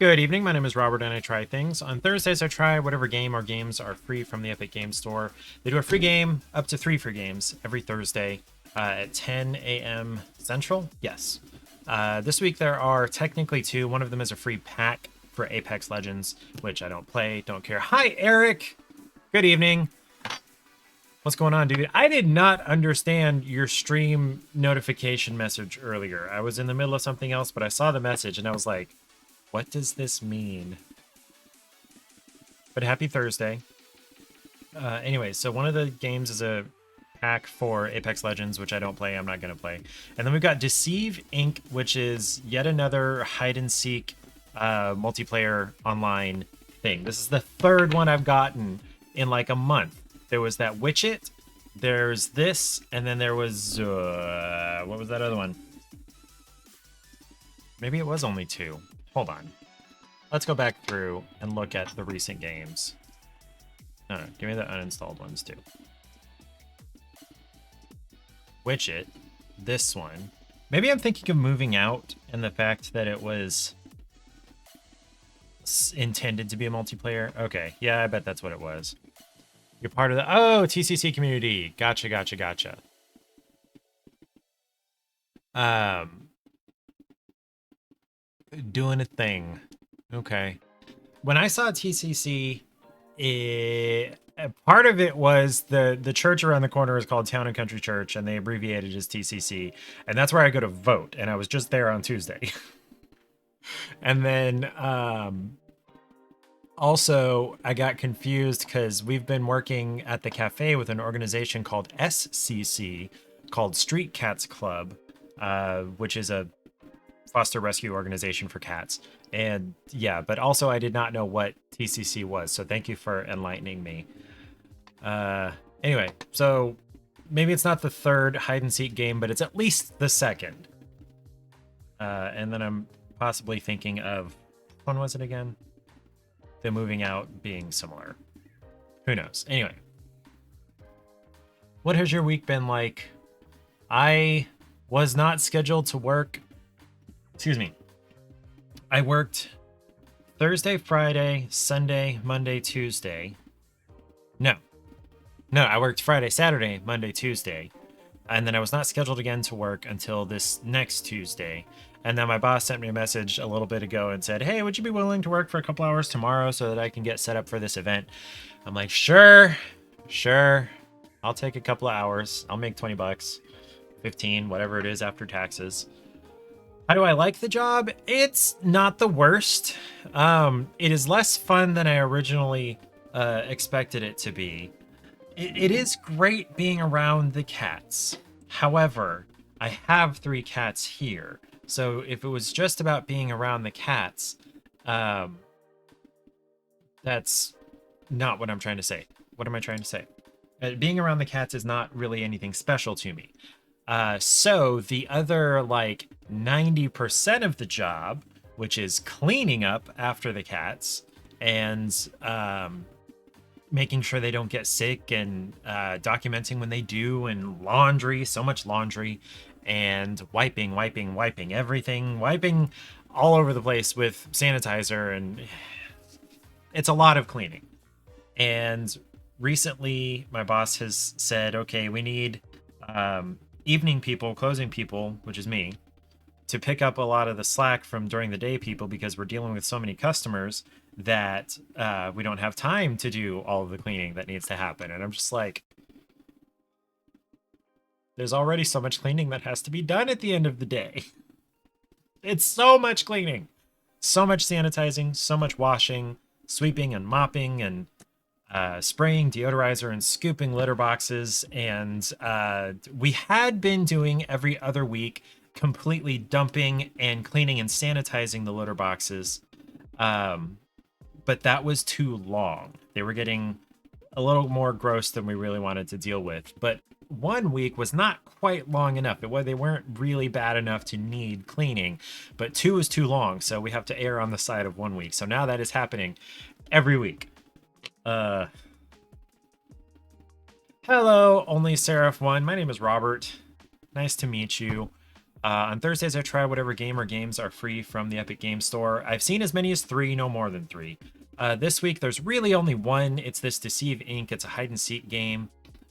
Good evening. My name is Robert, and I try things. On Thursdays, I try whatever game or games are free from the Epic Games Store. They do a free game, up to 3 free games, every Thursday at 10 a.m. Central. Yes. This week, there are technically 2. One of them is a free pack for Apex Legends, which I don't play, don't care. Hi, Eric. Good evening. What's going on, dude? I did not understand your stream notification message earlier. I was in the middle of something else, but I saw the message, and I was like, what does this mean? But happy Thursday. Anyway, so one of the games is a pack for Apex Legends, which I don't play. I'm not going to play. And then we've got Deceive Inc., which is yet another hide-and-seek multiplayer online thing. This is the third one I've gotten in like a month. There was that Witch It, there's this, and then there was... what was that other one? Maybe it was only 2. Hold on. Let's go back through and look at the recent games. No, give me the uninstalled ones too. Witch It, this one. Maybe I'm thinking of Moving Out and the fact that it was intended to be a multiplayer. Okay, yeah, I bet that's what it was. You're part of the... Oh, TCC community. Gotcha, gotcha, gotcha. Doing a thing. Okay. When I saw TCC, part of it was the church around the corner is called Town and Country Church, and they abbreviated as TCC, and that's where I go to vote. And I was just there on Tuesday. And then also I got confused because we've been working at the cafe with an organization called SCC, called Street Cats Club, which is a foster rescue organization for cats. And yeah, but also I did not know what TCC was, so thank you for enlightening me. Anyway, so maybe it's not the third hide and seek game, but it's at least the second. And then I'm possibly thinking of, which one was it again? The Moving Out being similar. Who knows? Anyway, what has your week been like? I was not scheduled to work. Excuse me. I worked Thursday, Friday, Sunday, Monday, Tuesday. No, I worked Friday, Saturday, Monday, Tuesday. And then I was not scheduled again to work until this next Tuesday. And then my boss sent me a message a little bit ago and said, hey, would you be willing to work for a couple hours tomorrow so that I can get set up for this event? I'm like, sure. I'll take a couple of hours. I'll make 20 bucks, 15, whatever it is after taxes. How do I like the job? It's not the worst. It is less fun than I originally expected it to be. It is great being around the cats. However, I have 3 cats here. So if it was just about being around the cats, that's not what I'm trying to say. What am I trying to say? Being around the cats is not really anything special to me. So the other like 90% of the job, which is cleaning up after the cats and making sure they don't get sick and documenting when they do, and laundry, so much laundry, and wiping everything, wiping all over the place with sanitizer, and it's a lot of cleaning. And recently my boss has said, okay, we need evening people, closing people, which is me, to pick up a lot of the slack from during the day people, because we're dealing with so many customers that we don't have time to do all of the cleaning that needs to happen. And I'm just like, there's already so much cleaning that has to be done at the end of the day. It's so much cleaning, so much sanitizing, so much washing, sweeping and mopping, and spraying deodorizer and scooping litter boxes. And we had been doing every other week, completely dumping and cleaning and sanitizing the litter boxes. But that was too long. They were getting a little more gross than we really wanted to deal with. But 1 week was not quite long enough. They weren't really bad enough to need cleaning, but 2 is too long. So we have to err on the side of 1 week. So now that is happening every week. Hello, Only Seraph One. My name is Robert. Nice to meet you. On Thursdays, I try whatever game or games are free from the Epic Game Store. I've seen as many as 3, no more than 3. This week, there's really only one. It's this Deceive Inc. It's a hide-and-seek game.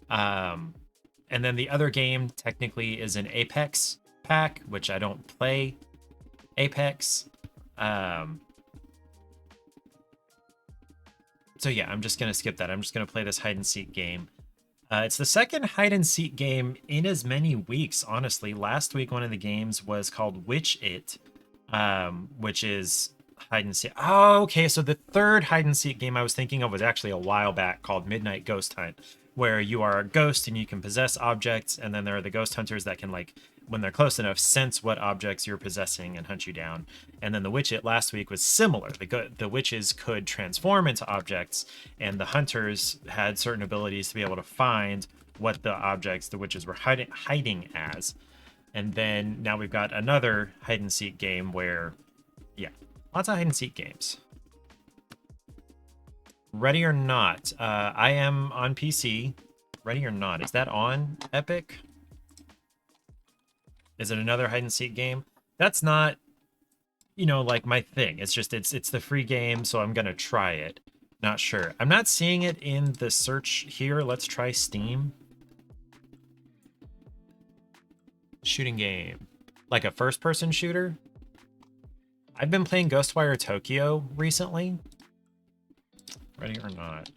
And then the other game, technically, is an Apex pack, which I don't play Apex. So yeah, I'm just going to skip that. I'm just going to play this hide-and-seek game. It's the second hide-and-seek game in as many weeks, honestly. Last week, one of the games was called Witch It, which is hide-and-seek. Oh, okay, so the third hide-and-seek game I was thinking of was actually a while back called Midnight Ghost Hunt, where you are a ghost and you can possess objects, and then there are the ghost hunters that can, like, when they're close enough, sense what objects you're possessing and hunt you down. And then the Witch It last week was similar. The witches could transform into objects, and the hunters had certain abilities to be able to find what the objects the witches were hiding as. And then now we've got another hide-and-seek game where, yeah, lots of hide-and-seek games. Ready or Not. I am on PC. Ready or Not. Is that on Epic? Is it another hide-and-seek game? That's not, you know, like my thing. It's just, it's the free game, so I'm gonna try it. Not sure. I'm not seeing it in the search here. Let's try Steam. Shooting game. Like a first-person shooter? I've been playing Ghostwire Tokyo recently. Ready or Not.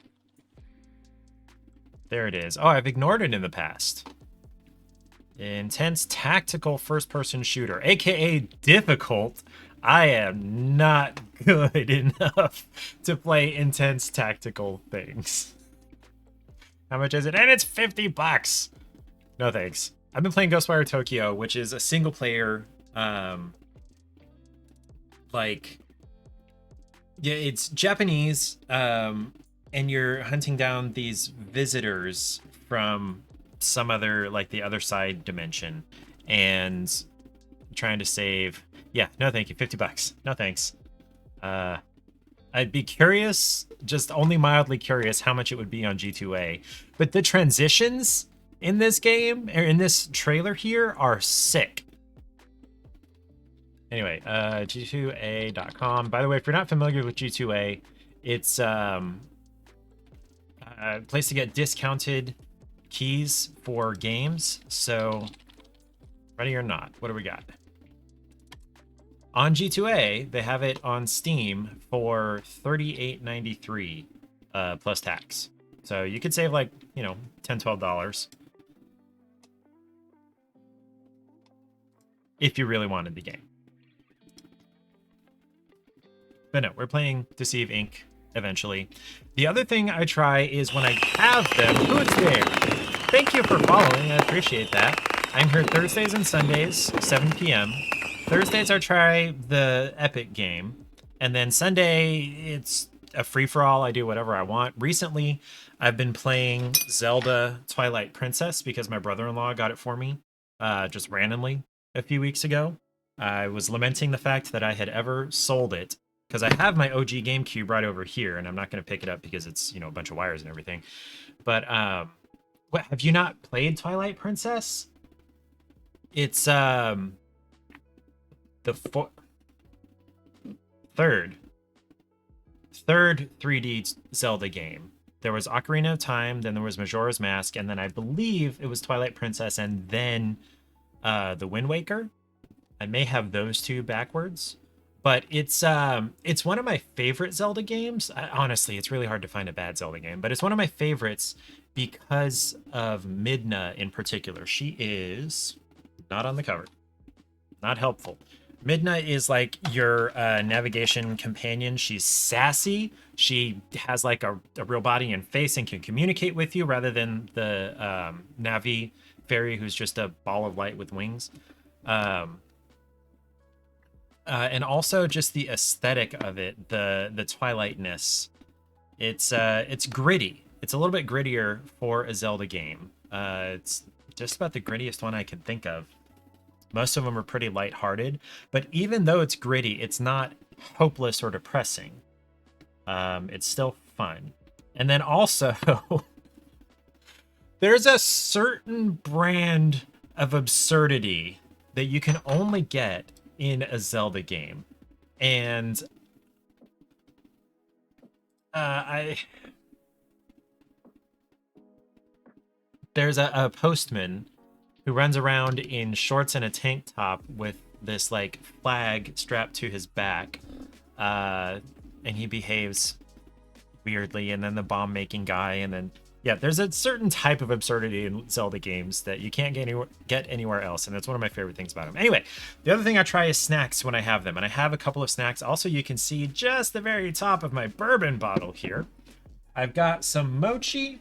There it is. Oh, I've ignored it in the past. Intense tactical first-person shooter, aka difficult. I am not good enough to play intense tactical things. How much is it? And it's $50. No thanks. I've been playing Ghostwire Tokyo, which is a single-player, like, yeah, it's Japanese, and you're hunting down these visitors from some other, like, the other side dimension, and trying to save. Yeah, no thank you. $50. No thanks. I'd be curious, just only mildly curious, how much it would be on G2A. But the transitions in this game, or in this trailer here, are sick. Anyway, G2A.com. By the way, if you're not familiar with G2A, it's a place to get discounted keys for games. So, ready or not, what do we got? On G2A, they have it on Steam for $38.93 plus tax. So you could save, like, you know, $10, $12 if you really wanted the game. But no, we're playing Deceive Inc. eventually. The other thing I try is when I have them. Who's there? Thank you for following. I appreciate that. I'm here Thursdays and Sundays, 7 p.m. Thursdays I try the Epic game, and then Sunday it's a free-for-all. I do whatever I want. Recently, I've been playing Zelda Twilight Princess because my brother-in-law got it for me just randomly a few weeks ago. I was lamenting the fact that I had ever sold it because I have my OG GameCube right over here, and I'm not going to pick it up because it's, you know, a bunch of wires and everything. But what, have you not played Twilight Princess? It's the third 3D Zelda game. There was Ocarina of Time, then there was Majora's Mask, and then I believe it was Twilight Princess, and then the Wind Waker. I may have those two backwards, but it's one of my favorite Zelda games. Honestly, it's really hard to find a bad Zelda game, but it's one of my favorites because of Midna in particular. She is not on the cover, not helpful. Midna is like your navigation companion. She's sassy. She has like a real body and face and can communicate with you rather than the Navi fairy who's just a ball of light with wings. And also just the aesthetic of it, the Twilightness. It's gritty. It's a little bit grittier for a Zelda game. It's just about the grittiest one I can think of. Most of them are pretty lighthearted, but even though it's gritty, it's not hopeless or depressing. It's still fun. And then also, there's a certain brand of absurdity that you can only get in a Zelda game. And I there's a postman who runs around in shorts and a tank top with this like flag strapped to his back, and he behaves weirdly. And then the bomb making guy, and then yeah, there's a certain type of absurdity in Zelda games that you can't get anywhere else, and that's one of my favorite things about them. Anyway, the other thing I try is snacks when I have them, and I have a couple of snacks. Also, you can see just the very top of my bourbon bottle here. I've got some mochi,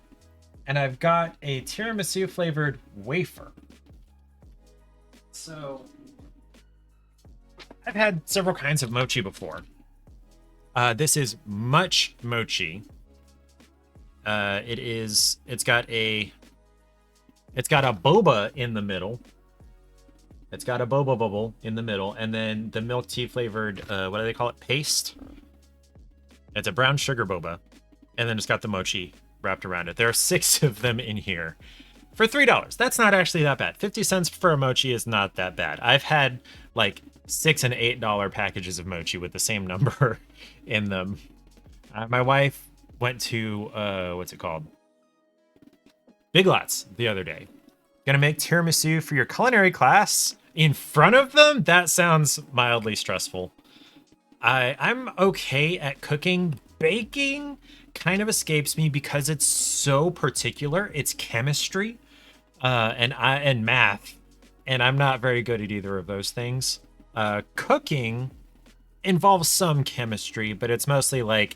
and I've got a tiramisu flavored wafer. So I've had several kinds of mochi before. This is much mochi. It's got a boba in the middle. It's got a boba bubble in the middle, and then the milk tea flavored, what do they call it? Paste. It's a brown sugar boba, and then it's got the mochi wrapped around it. There are 6 of them in here for $3. That's not actually that bad. 50 cents for a mochi is not that bad. I've had like $6 and $8 packages of mochi with the same number in them. My wife went to what's it called? Big Lots the other day. Gonna make tiramisu for your culinary class in front of them? That sounds mildly stressful. I'm okay at cooking. Baking kind of escapes me because it's so particular. It's chemistry, and math, and I'm not very good at either of those things. Cooking involves some chemistry, but it's mostly like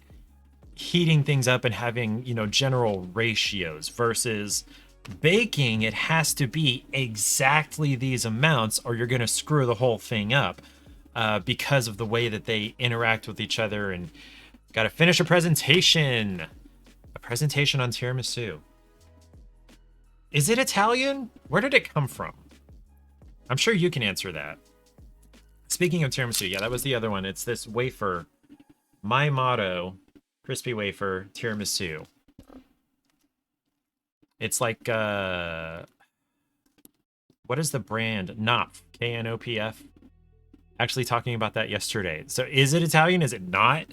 heating things up and having, general ratios, versus baking. It has to be exactly these amounts or you're going to screw the whole thing up, because of the way that they interact with each other. And got to finish a presentation on tiramisu. Is it Italian? Where did it come from? I'm sure you can answer that. Speaking of tiramisu, yeah, that was the other one. It's this wafer, my motto, crispy wafer tiramisu. It's like, what is the brand? Knopf, Knopf. Actually talking about that yesterday. So is it Italian? Is it not?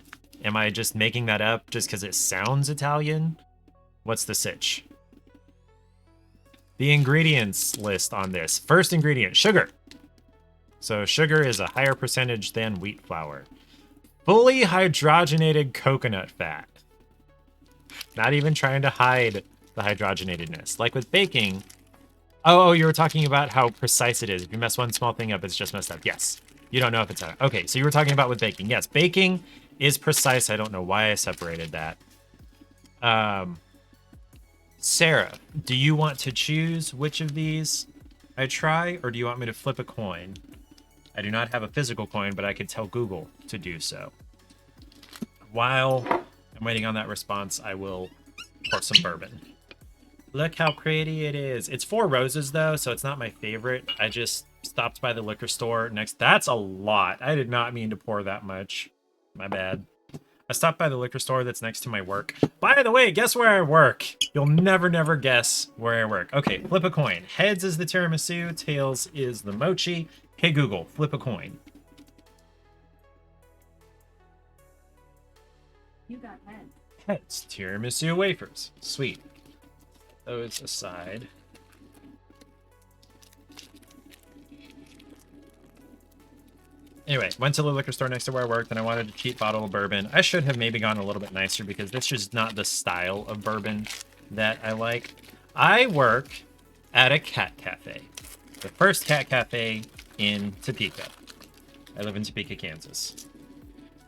Am I just making that up just because it sounds Italian? What's the sitch? The ingredients list on this. First ingredient, sugar. So sugar is a higher percentage than wheat flour. Fully hydrogenated coconut fat. Not even trying to hide the hydrogenatedness. Like with baking. Oh, you were talking about how precise it is. If you mess one small thing up, it's just messed up. Yes. You don't know if it's... Okay, so you were talking about with baking. Yes, baking is precise. I don't know why I separated that. Sarah, do you want to choose which of these I try, or do you want me to flip a coin? I do not have a physical coin, but I could tell Google to do so. While I'm waiting on that response, I will pour some bourbon. Look how pretty it is. It's 4 roses, though, so it's not my favorite. I just stopped by the liquor store next. That's a lot. I did not mean to pour that much. My bad. I stopped by the liquor store that's next to my work. By the way, guess where I work? You'll never guess where I work. Okay, flip a coin. Heads is the tiramisu. Tails is the mochi. Hey, Google, flip a coin. You got heads. Heads. Tiramisu wafers. Sweet. Those aside. Anyway, went to the liquor store next to where I worked, and I wanted a cheap bottle of bourbon. I should have maybe gone a little bit nicer because this is not the style of bourbon that I like. I work at a cat cafe. The first cat cafe in Topeka. I live in Topeka, Kansas.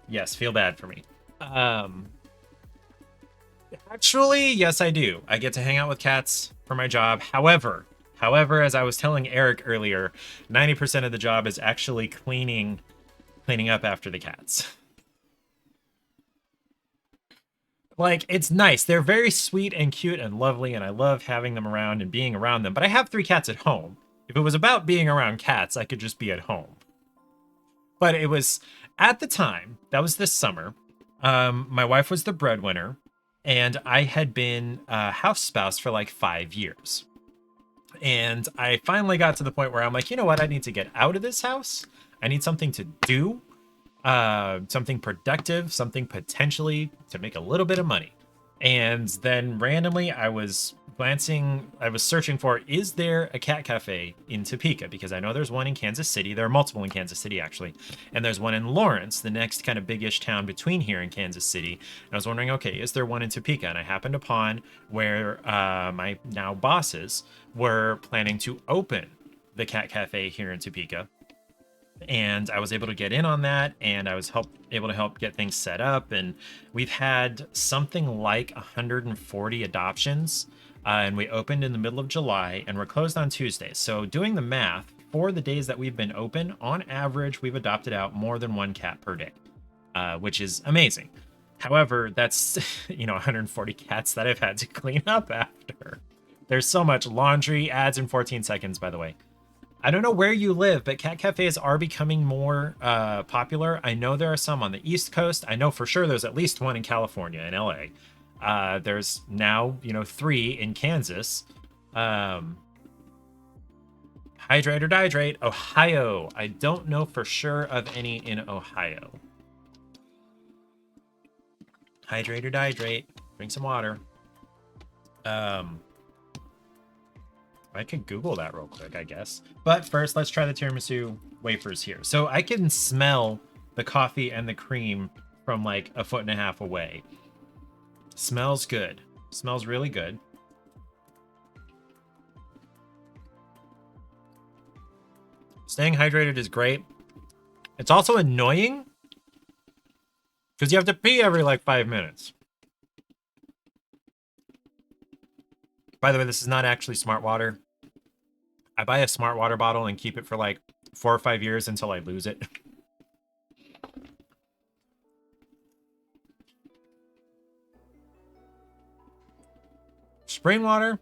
Yes, feel bad for me. Actually, yes, I do. I get to hang out with cats for my job. However, as I was telling Eric earlier, 90% of the job is actually cleaning up after the cats. Like, it's nice. They're very sweet and cute and lovely, and I love having them around and being around them. But I have 3 cats at home. If it was about being around cats, I could just be at home. But it was, at the time, that was this summer, my wife was the breadwinner, and I had been a house spouse for like 5 years. And I finally got to the point where I'm like, you know what? I need to get out of this house. I need something to do, something productive, something potentially to make a little bit of money. And then randomly, I was searching for, is there a cat cafe in Topeka? Because I know there's one in Kansas City. There are multiple in Kansas City, actually. And there's one in Lawrence, the next kind of big-ish town between here and Kansas City. And I was wondering, okay, is there one in Topeka? And I happened upon where my now bosses were planning to open the cat cafe here in Topeka, and I was able to get in on that, and I was able to help get things set up. And we've had something like 140 adoptions, and we opened in the middle of July, and we're closed on Tuesdays. So doing the math, for the days that we've been open, on average, we've adopted out more than one cat per day, which is amazing. However, that's 140 cats that I've had to clean up after. There's so much laundry. Ads in 14 seconds, by the way. I don't know where you live, but cat cafes are becoming more popular. I know there are some on the East Coast. I know for sure there's at least one in California, in LA. There's now, 3 in Kansas. Hydrate or Dihydrate, Ohio. I don't know for sure of any in Ohio. Hydrate or Dihydrate. Drink some water. I could Google that real quick, I guess. But first, let's try the tiramisu wafers here. So I can smell the coffee and the cream from like a foot and a half away. Smells good. Smells really good. Staying hydrated is great. It's also annoying because you have to pee every like 5 minutes. By the way, this is not actually smart water. I buy a smart water bottle and keep it for like 4 or 5 years until I lose it. Spring water.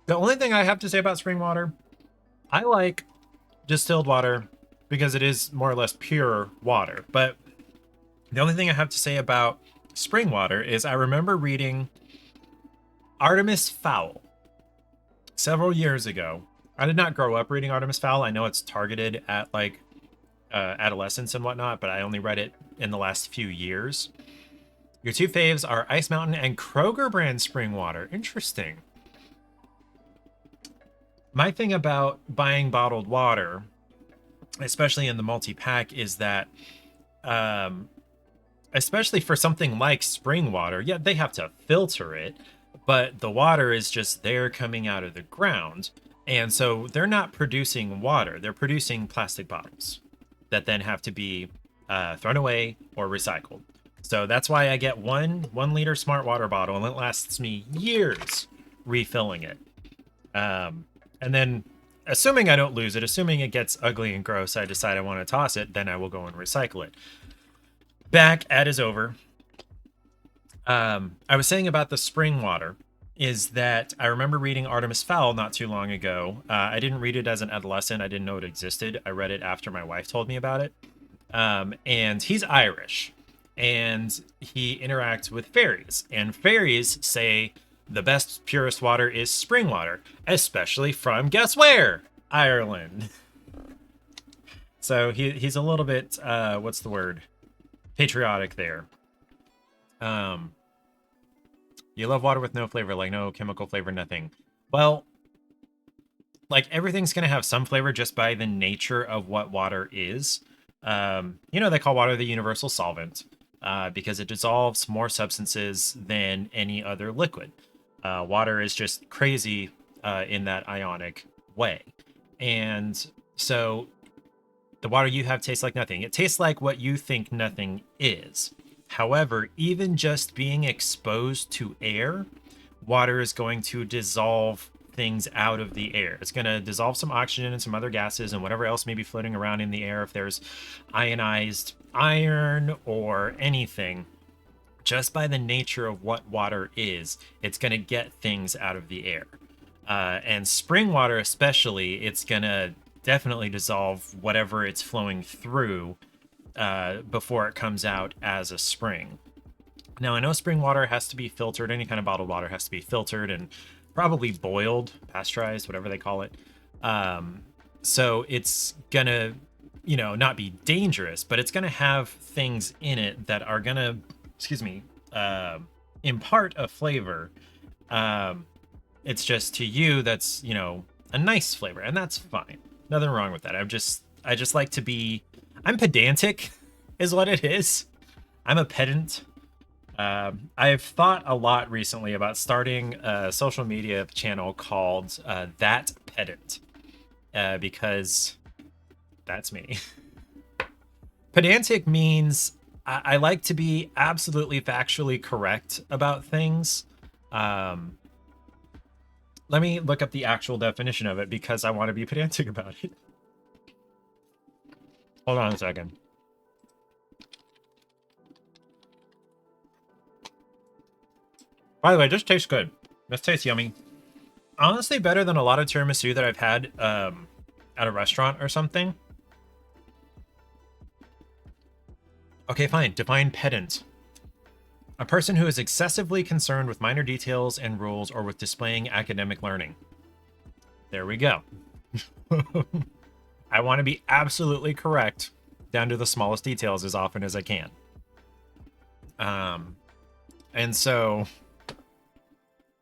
The only thing I have to say about spring water, I like distilled water because it is more or less pure water. But the only thing I have to say about spring water is I remember reading Artemis Fowl several years ago. I did not grow up reading Artemis Fowl. I know it's targeted at like adolescents and whatnot, but I only read it in the last few years. Your 2 faves are Ice Mountain and Kroger brand spring water. Interesting. My thing about buying bottled water, especially in the multi-pack, is that especially for something like spring water, yeah, they have to filter it, but the water is just there coming out of the ground. And so they're not producing water, they're producing plastic bottles that then have to be thrown away or recycled. So that's why I get one 1 liter smart water bottle, and it lasts me years refilling it. And then assuming I don't lose it, assuming it gets ugly and gross, I decide I want to toss it, then I will go and recycle it. Back, ad is over. I was saying about the spring water is that I remember reading Artemis Fowl not too long ago. I didn't read it as an adolescent. I didn't know it existed. I read it after my wife told me about it. And he's Irish, and he interacts with fairies. And fairies say the best, purest water is spring water, especially from, guess where? Ireland. So he's a little bit, what's the word? Patriotic there. You love water with no flavor, like no chemical flavor, nothing. Well, like everything's going to have some flavor just by the nature of what water is. They call water the universal solvent because it dissolves more substances than any other liquid. Water is just crazy in that ionic way. And so the water you have tastes like nothing. It tastes like what you think nothing is. However, even just being exposed to air, water is going to dissolve things out of the air. It's going to dissolve some oxygen and some other gases and whatever else may be floating around in the air. If there's ionized iron or anything, just by the nature of what water is, it's going to get things out of the air. And spring water especially, it's going to definitely dissolve whatever it's flowing through before it comes out as a spring. Now, I know spring water has to be filtered. Any kind of bottled water has to be filtered and probably boiled, pasteurized, whatever they call it. So it's gonna, not be dangerous, but it's gonna have things in it that are gonna, excuse me, impart a flavor. It's just to you that's, a nice flavor, and that's fine. Nothing wrong with that. I just like to be, I'm pedantic, is what it is. I'm a pedant. I've thought a lot recently about starting a social media channel called That Pedant, because that's me. Pedantic means I like to be absolutely factually correct about things. Let me look up the actual definition of it because I want to be pedantic about it. Hold on a second. By the way, this tastes good. This tastes yummy. Honestly, better than a lot of tiramisu that I've had at a restaurant or something. Okay, fine. Define pedant. A person who is excessively concerned with minor details and rules or with displaying academic learning. There we go. I want to be absolutely correct down to the smallest details as often as I can. And so,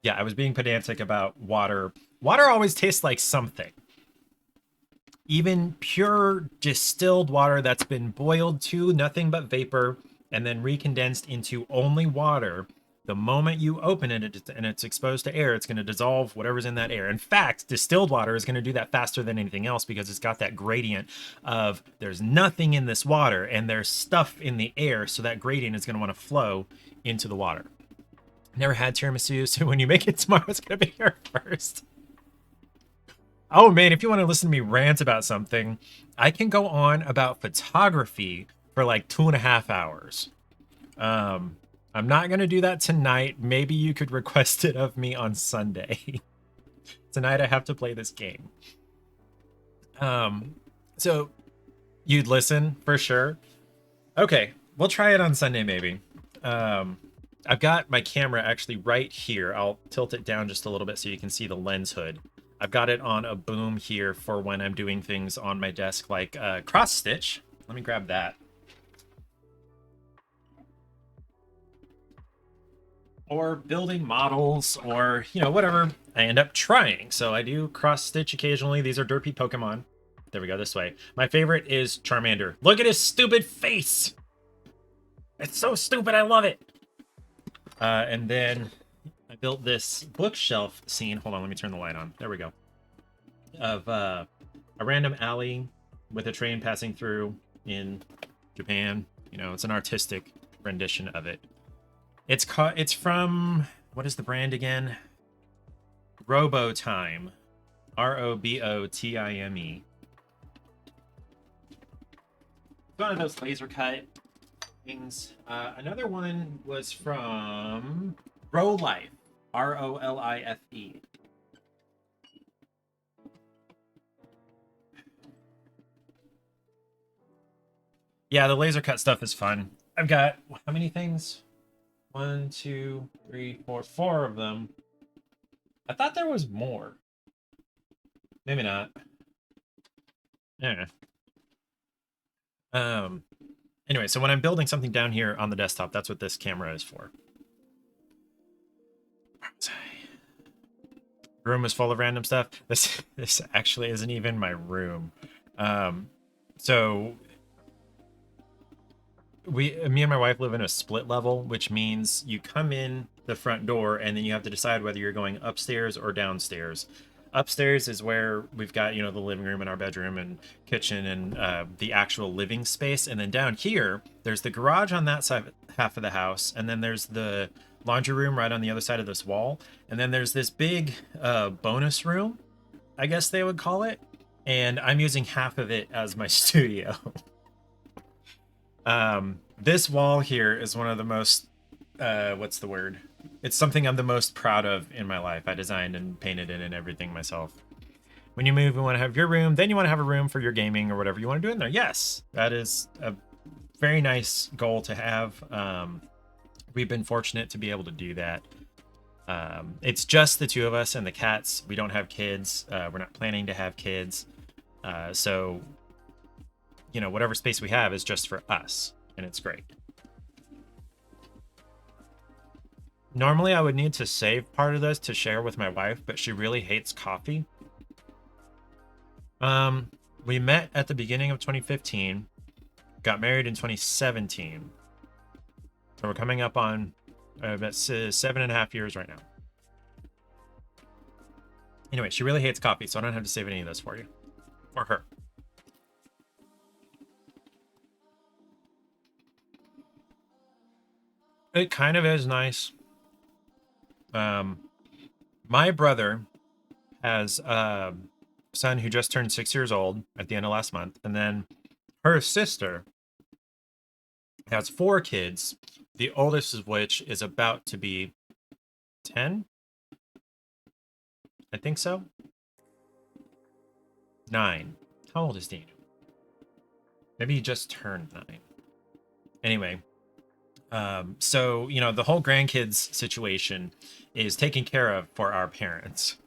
yeah, I was being pedantic about water. Water always tastes like something. Even pure distilled water that's been boiled to nothing but vapor and then recondensed into only water, the moment you open it and it's exposed to air, it's going to dissolve whatever's in that air. In fact, distilled water is going to do that faster than anything else because it's got that gradient of there's nothing in this water and there's stuff in the air, so that gradient is going to want to flow into the water. Never had tiramisu, so when you make it tomorrow, it's going to be here first. Oh man, if you want to listen to me rant about something, I can go on about photography for like 2.5 hours. I'm not going to do that tonight. Maybe you could request it of me on Sunday. Tonight I have to play this game. So you'd listen for sure. Okay, we'll try it on Sunday maybe. I've got my camera actually right here. I'll tilt it down just a little bit so you can see the lens hood. I've got it on a boom here for when I'm doing things on my desk like cross stitch. Let me grab that. Or building models or, whatever I end up trying. So I do cross stitch occasionally. These are derpy Pokemon. There we go, this way. My favorite is Charmander. Look at his stupid face. It's so stupid. I love it. And then I built this bookshelf scene. Hold on, let me turn the light on. There we go. Of a random alley with a train passing through in Japan. It's an artistic rendition of it. It's from, what is the brand again? Robotime. Robotime. One of those laser cut things. Another one was from Rolife. Rolife. Yeah, the laser cut stuff is fun. I've got, how many things? 1, 2, 3, 4, 4 of them. I thought there was more. Maybe not. Yeah. Anyway, so when I'm building something down here on the desktop, that's what this camera is for. Room is full of random stuff. This actually isn't even my room. So me and my wife live in a split level, which means you come in the front door and then you have to decide whether you're going upstairs or downstairs. Upstairs is where we've got, the living room and our bedroom and kitchen and the actual living space. And then down here, there's the garage on that side, half of the house. And then there's the laundry room right on the other side of this wall. And then there's this big bonus room, I guess they would call it. And I'm using half of it as my studio. This wall here is one of the most, what's the word? It's something I'm the most proud of in my life. I designed and painted it and everything myself. When you move, you want to have your room, then you want to have a room for your gaming or whatever you want to do in there. Yes, that is a very nice goal to have. We've been fortunate to be able to do that. It's just the two of us and the cats. We don't have kids. We're not planning to have kids. So, whatever space we have is just for us, and it's great. Normally, I would need to save part of this to share with my wife, but she really hates coffee. We met at the beginning of 2015, got married in 2017. So we're coming up on about 7.5 years right now. Anyway, she really hates coffee, so I don't have to save any of this for you. Or her. It kind of is nice. My brother has a son who just turned 6 years old at the end of last month, and then her sister has 4 kids, the oldest of which is about to be 10. I think so. 9. How old is Daniel? Maybe he just turned 9. Anyway, so the whole grandkids situation is taken care of for our parents,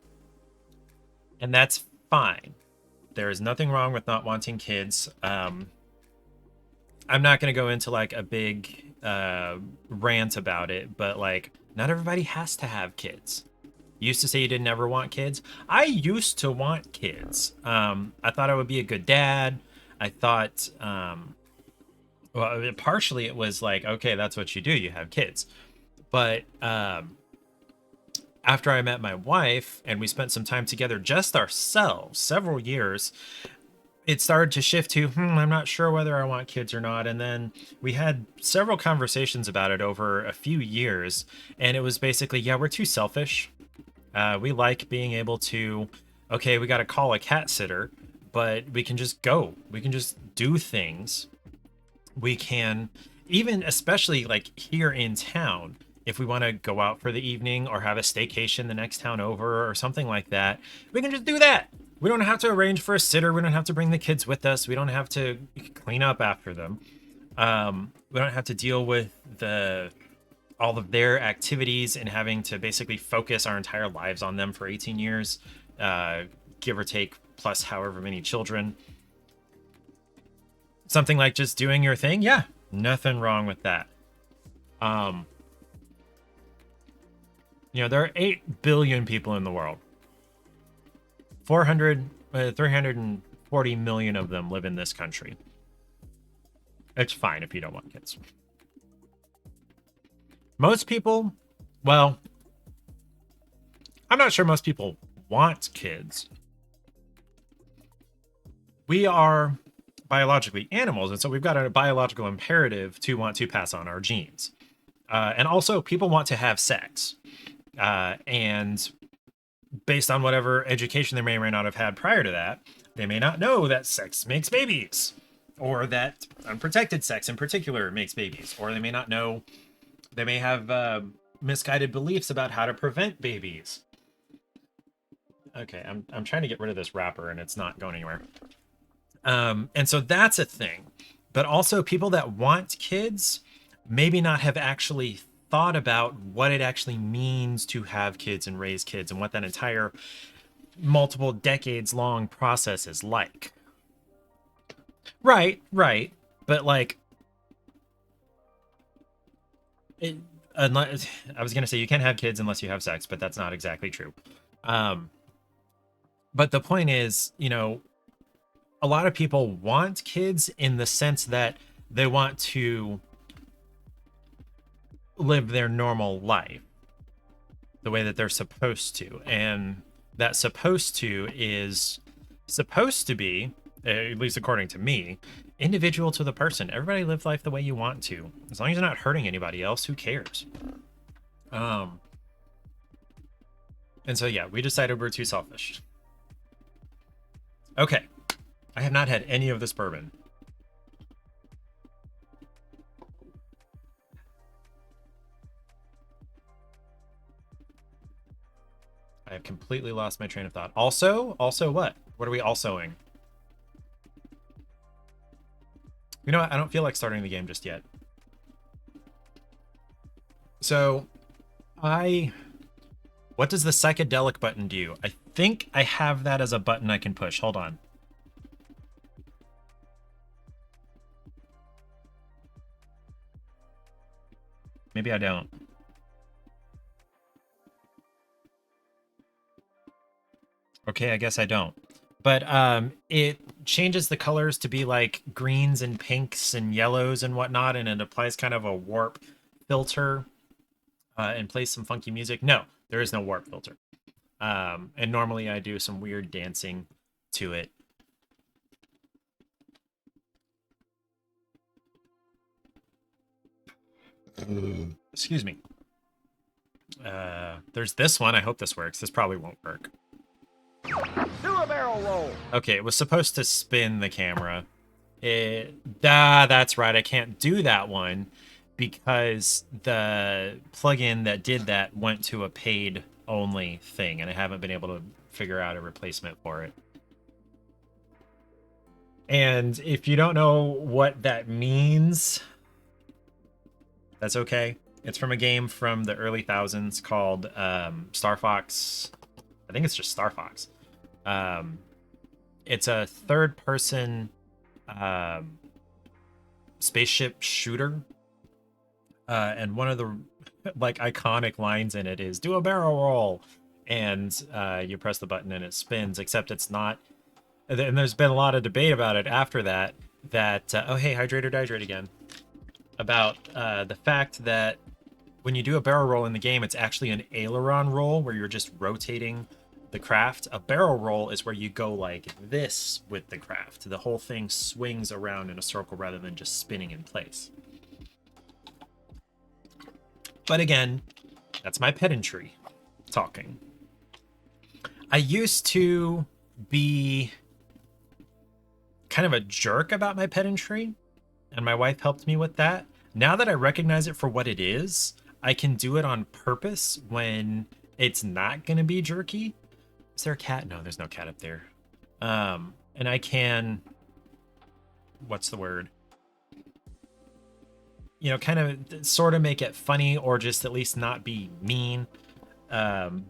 and that's fine. There is nothing wrong with not wanting kids. I'm not going to go into like a big rant about it, but like not everybody has to have kids. You used to say you didn't ever want kids. I used to want kids. I thought I would be a good dad. I thought, well, partially it was like, okay, that's what you do. You have kids. But after I met my wife and we spent some time together just ourselves, several years, it started to shift to, I'm not sure whether I want kids or not. And then we had several conversations about it over a few years. And it was basically, yeah, we're too selfish. We like being able to, okay, we got to call a cat sitter, but we can just go. We can just do things. We can, even especially like here in town, if we want to go out for the evening or have a staycation the next town over or something like that, we can just do that. We don't have to arrange for a sitter. We don't have to bring the kids with us. We don't have to clean up after them. We don't have to deal with all of their activities and having to basically focus our entire lives on them for 18 years, give or take, plus however many children. Something like just doing your thing. Yeah, nothing wrong with that. There are 8 billion people in the world. 340 million of them live in this country. It's fine if you don't want kids. Most people, well, I'm not sure most people want kids. We are biologically animals, and so we've got a biological imperative to want to pass on our genes. And also, people want to have sex. And based on whatever education they may or may not have had prior to that, they may not know that sex makes babies, or that unprotected sex in particular makes babies, or they may not know. They may have misguided beliefs about how to prevent babies. Okay, I'm trying to get rid of this wrapper and it's not going anywhere. And so that's a thing. But also people that want kids maybe not have actually thought about what it actually means to have kids and raise kids and what that entire multiple decades long process is like. Right. But like, unless, I was gonna say you can't have kids unless you have sex, but that's not exactly true. But the point is, a lot of people want kids in the sense that they want to live their normal life the way that they're supposed to, and that supposed to is supposed to be, at least according to me, individual to the person. Everybody live life the way you want to, as long as you're not hurting anybody else. Who cares? And so yeah, we decided we're too selfish. Okay, I have not had any of this bourbon. I have completely lost my train of thought. Also what? What are we alsoing? You know what? I don't feel like starting the game just yet. So I What does the psychedelic button do? I think I have that as a button I can push. Hold on. Maybe I don't. Okay, I guess I don't. But it changes the colors to be like greens and pinks and yellows and whatnot, and it applies kind of a warp filter and plays some funky music. No, there is no warp filter. And normally I do some weird dancing to it. Excuse me. There's this one. I hope this works. This probably won't work. Do a barrel roll. Okay, it was supposed to spin the camera. That's right. I can't do that one because the plugin that did that went to a paid only thing, and I haven't been able to figure out a replacement for it. And if you don't know what that means, that's okay. It's from a game from the early thousands called Star Fox. I think it's just Star Fox. It's a third-person spaceship shooter, and one of the like iconic lines in it is "Do a barrel roll," and you press the button and it spins. Except it's not. And there's been a lot of debate about it after that. Oh hey, hydrate or dihydrate again. About the fact that when you do a barrel roll in the game, it's actually an aileron roll where you're just rotating the craft. A barrel roll is where you go like this with the craft. The whole thing swings around in a circle rather than just spinning in place. But again, that's my pedantry talking. I used to be kind of a jerk about my pedantry, and my wife helped me with that. Now that I recognize it for what it is, I can do it on purpose when it's not going to be jerky. Is there a cat? No, there's no cat up there. And I can, what's the word? You know, kind of sort of make it funny or just at least not be mean. I'm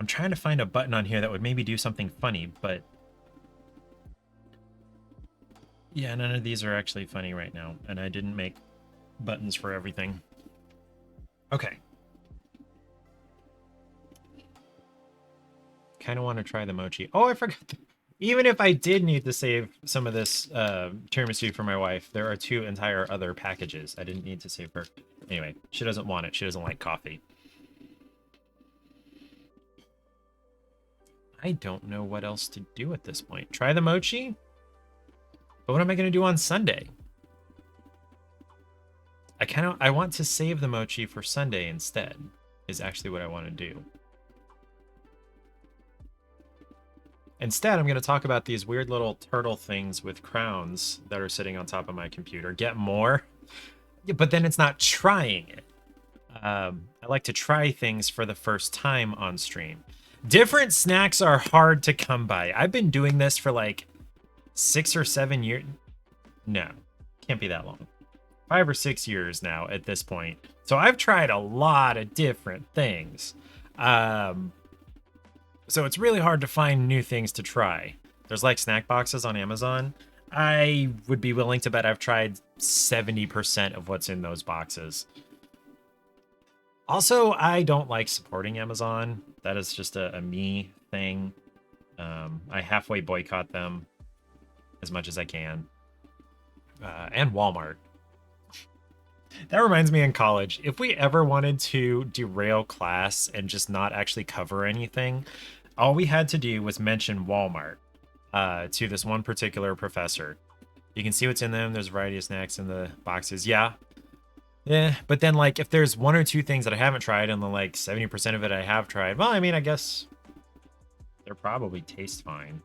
trying to find a button on here that would maybe do something funny, but yeah, none of these are actually funny right now, and I didn't make buttons for everything. Okay. Kind of want to try the mochi. Oh, I forgot. Even if I did need to save some of this tiramisu for my wife, there are 2 entire other packages. I didn't need to save her. Anyway, she doesn't want it. She doesn't like coffee. I don't know what else to do at this point. Try the mochi? But what am I going to do on Sunday? I want to save the mochi for Sunday instead, is actually what I want to do. Instead, I'm going to talk about these weird little turtle things with crowns that are sitting on top of my computer. Get more? Yeah, but then it's not trying it. I like to try things for the first time on stream. Different snacks are hard to come by. I've been doing this for like 6 or 7 years. No, can't be that long. 5 or 6 years now at this point. So I've tried a lot of different things. So it's really hard to find new things to try. There's like snack boxes on Amazon. I would be willing to bet I've tried 70% of what's in those boxes. Also, I don't like supporting Amazon. That is just a me thing. I halfway boycott them as much as I can. And Walmart. That reminds me in college, if we ever wanted to derail class and just not actually cover anything, all we had to do was mention Walmart to this one particular professor. You can see what's in them. There's a variety of snacks in the boxes. Yeah. Yeah. But then, like, if there's 1 or 2 things that I haven't tried and then, like, 70% of it I have tried, well, I mean, I guess they're probably taste fine.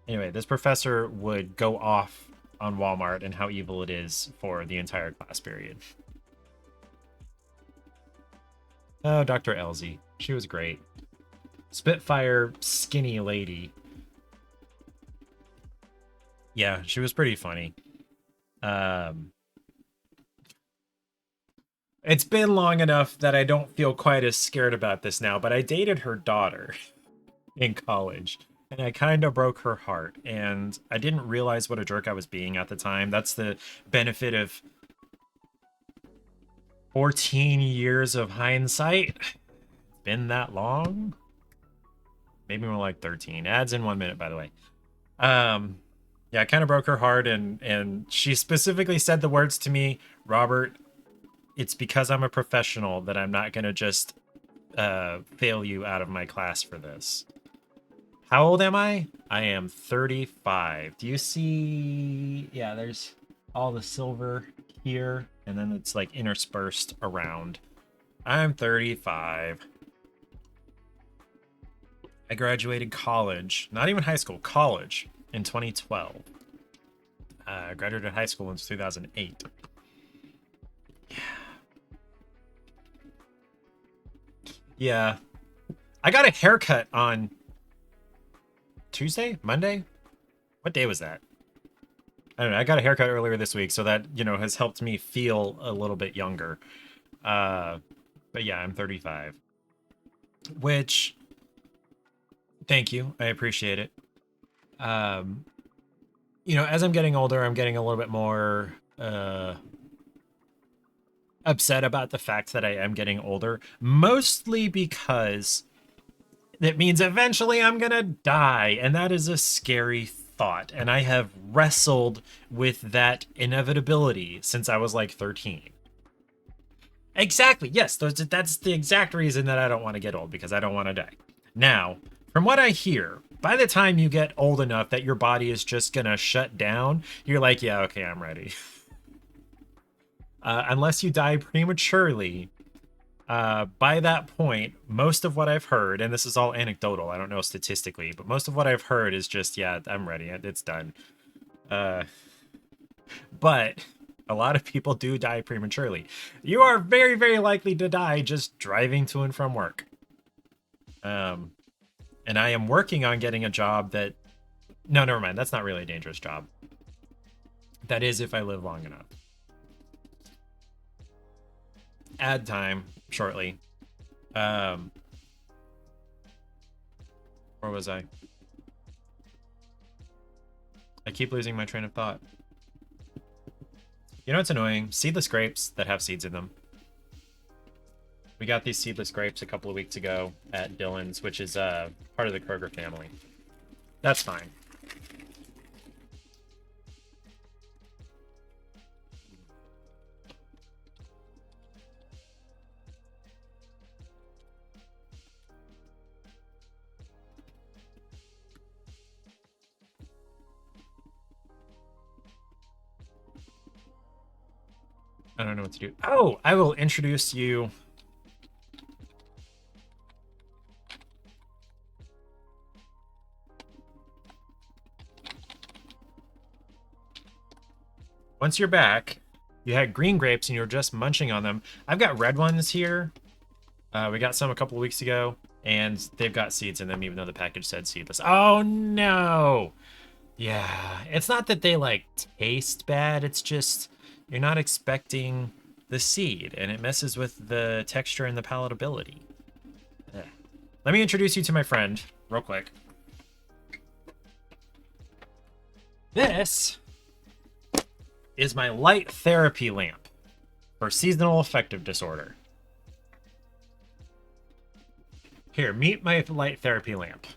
Anyway, this professor would go off on Walmart and how evil it is for the entire class period. Oh, Dr. Elsie. She was great. Spitfire, skinny lady. Yeah, she was pretty funny. It's been long enough that I don't feel quite as scared about this now, but I dated her daughter in college, and I kind of broke her heart, and I didn't realize what a jerk I was being at the time. That's the benefit of 14 years of hindsight. It's been that long? Maybe more like 13. Ads in 1 minute, by the way. Yeah, I kind of broke her heart, and she specifically said the words to me, Robert, it's because I'm a professional that I'm not going to just fail you out of my class for this. How old am I? I am 35. Do you see? Yeah, there's all the silver here, and then it's like interspersed around. I'm 35. I graduated college, not even high school, college in 2012. I graduated high school in 2008. Yeah. I got a haircut on Tuesday? Monday? What day was that? I don't know. I got a haircut earlier this week, so that, has helped me feel a little bit younger. But yeah, I'm 35. Which, thank you. I appreciate it. As I'm getting older, I'm getting a little bit more upset about the fact that I am getting older, mostly because that means eventually I'm gonna die, and that is a scary thought, and I have wrestled with that inevitability since I was like 13. Exactly, yes, that's the exact reason that I don't want to get old, because I don't want to die. Now, from what I hear, by the time you get old enough that your body is just gonna shut down, you're like, yeah, okay, I'm ready. Unless you die prematurely, by that point, most of what I've heard, and this is all anecdotal, I don't know statistically, but most of what I've heard is just, yeah, I'm ready, it's done. But a lot of people do die prematurely. You are very, very likely to die just driving to and from work. And I am working on getting a job that... No, never mind. That's not really a dangerous job. That is if I live long enough. Ad time shortly. Where was I? I keep losing my train of thought. You know what's annoying? Seedless grapes that have seeds in them. We got these seedless grapes a couple of weeks ago at Dillon's, which is part of the Kroger family. That's fine. I don't know what to do. Oh, I will introduce you. Once you're back, you had green grapes and you were just munching on them. I've got red ones here. We got some a couple of weeks ago, and they've got seeds in them, even though the package said seedless. Oh, no. Yeah, it's not that they, like, taste bad. It's just you're not expecting the seed, and it messes with the texture and the palatability. Ugh. Let me introduce you to my friend real quick. This is my light therapy lamp for seasonal affective disorder. Here, meet my light therapy lamp.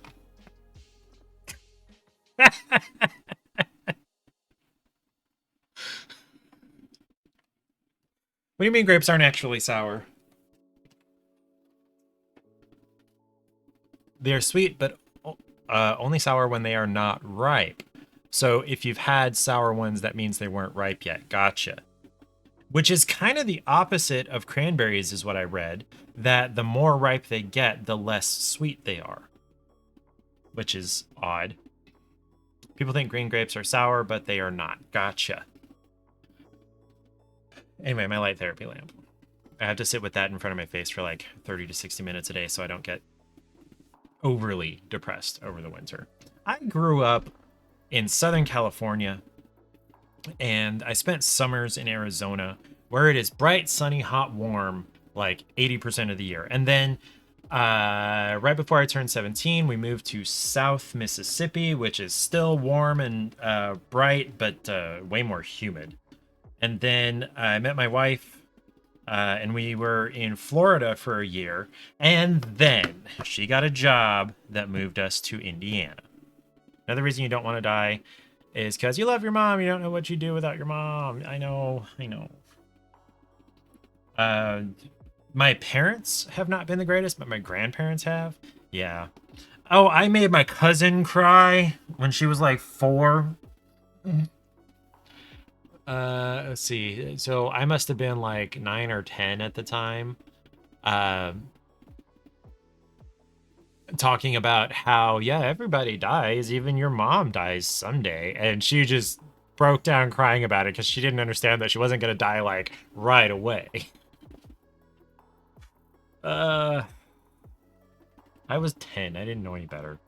What do you mean grapes aren't actually sour? They are sweet, but only sour when they are not ripe. So if you've had sour ones, that means they weren't ripe yet. Gotcha. Which is kind of the opposite of cranberries, is what I read. That the more ripe they get, the less sweet they are. Which is odd. People think green grapes are sour, but they are not. Gotcha. Anyway, my light therapy lamp. I have to sit with that in front of my face for like 30 to 60 minutes a day so I don't get overly depressed over the winter. I grew up in Southern California, and I spent summers in Arizona where it is bright, sunny, hot, warm, like 80% of the year. And then right before I turned 17, we moved to South Mississippi, which is still warm and bright, but way more humid. And then I met my wife, and we were in Florida for a year. And then she got a job that moved us to Indiana. Another reason you don't want to die is because you love your mom. You don't know what you do without your mom. I know. Uh, my parents have not been the greatest, but my grandparents have. Yeah. Oh, I made my cousin cry when she was like 4. Let's see. So I must have been like 9 or 10 at the time. Talking about how, yeah, everybody dies, even your mom dies someday. And she just broke down crying about it because she didn't understand that she wasn't going to die like right away. I was 10. I didn't know any better.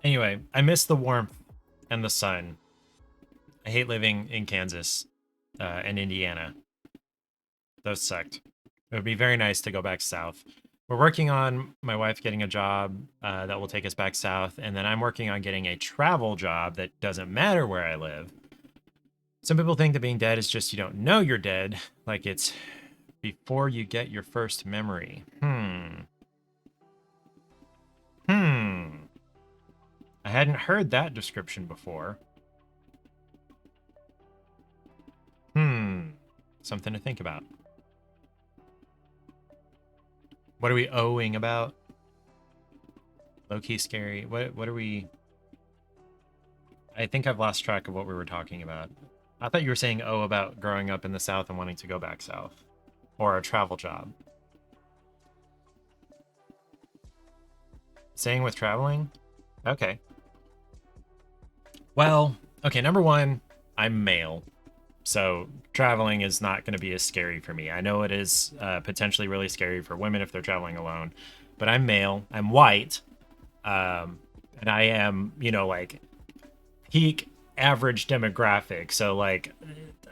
Anyway, I miss the warmth and the sun. I hate living in Kansas and Indiana. Those sucked. It would be very nice to go back south. We're working on my wife getting a job that will take us back south, and then I'm working on getting a travel job that doesn't matter where I live. Some people think that being dead is just you don't know you're dead, like it's before you get your first memory. I hadn't heard that description before. Something to think about. What are we owing about? Low-key scary. What are we... I think I've lost track of what we were talking about. I thought you were saying about growing up in the South and wanting to go back south. Or a travel job. Saying with traveling? Okay. Well, okay, number one, I'm male. So traveling is not going to be as scary for me. I know it is potentially really scary for women if they're traveling alone, but I'm male, I'm white, and I am, like peak average demographic. So like,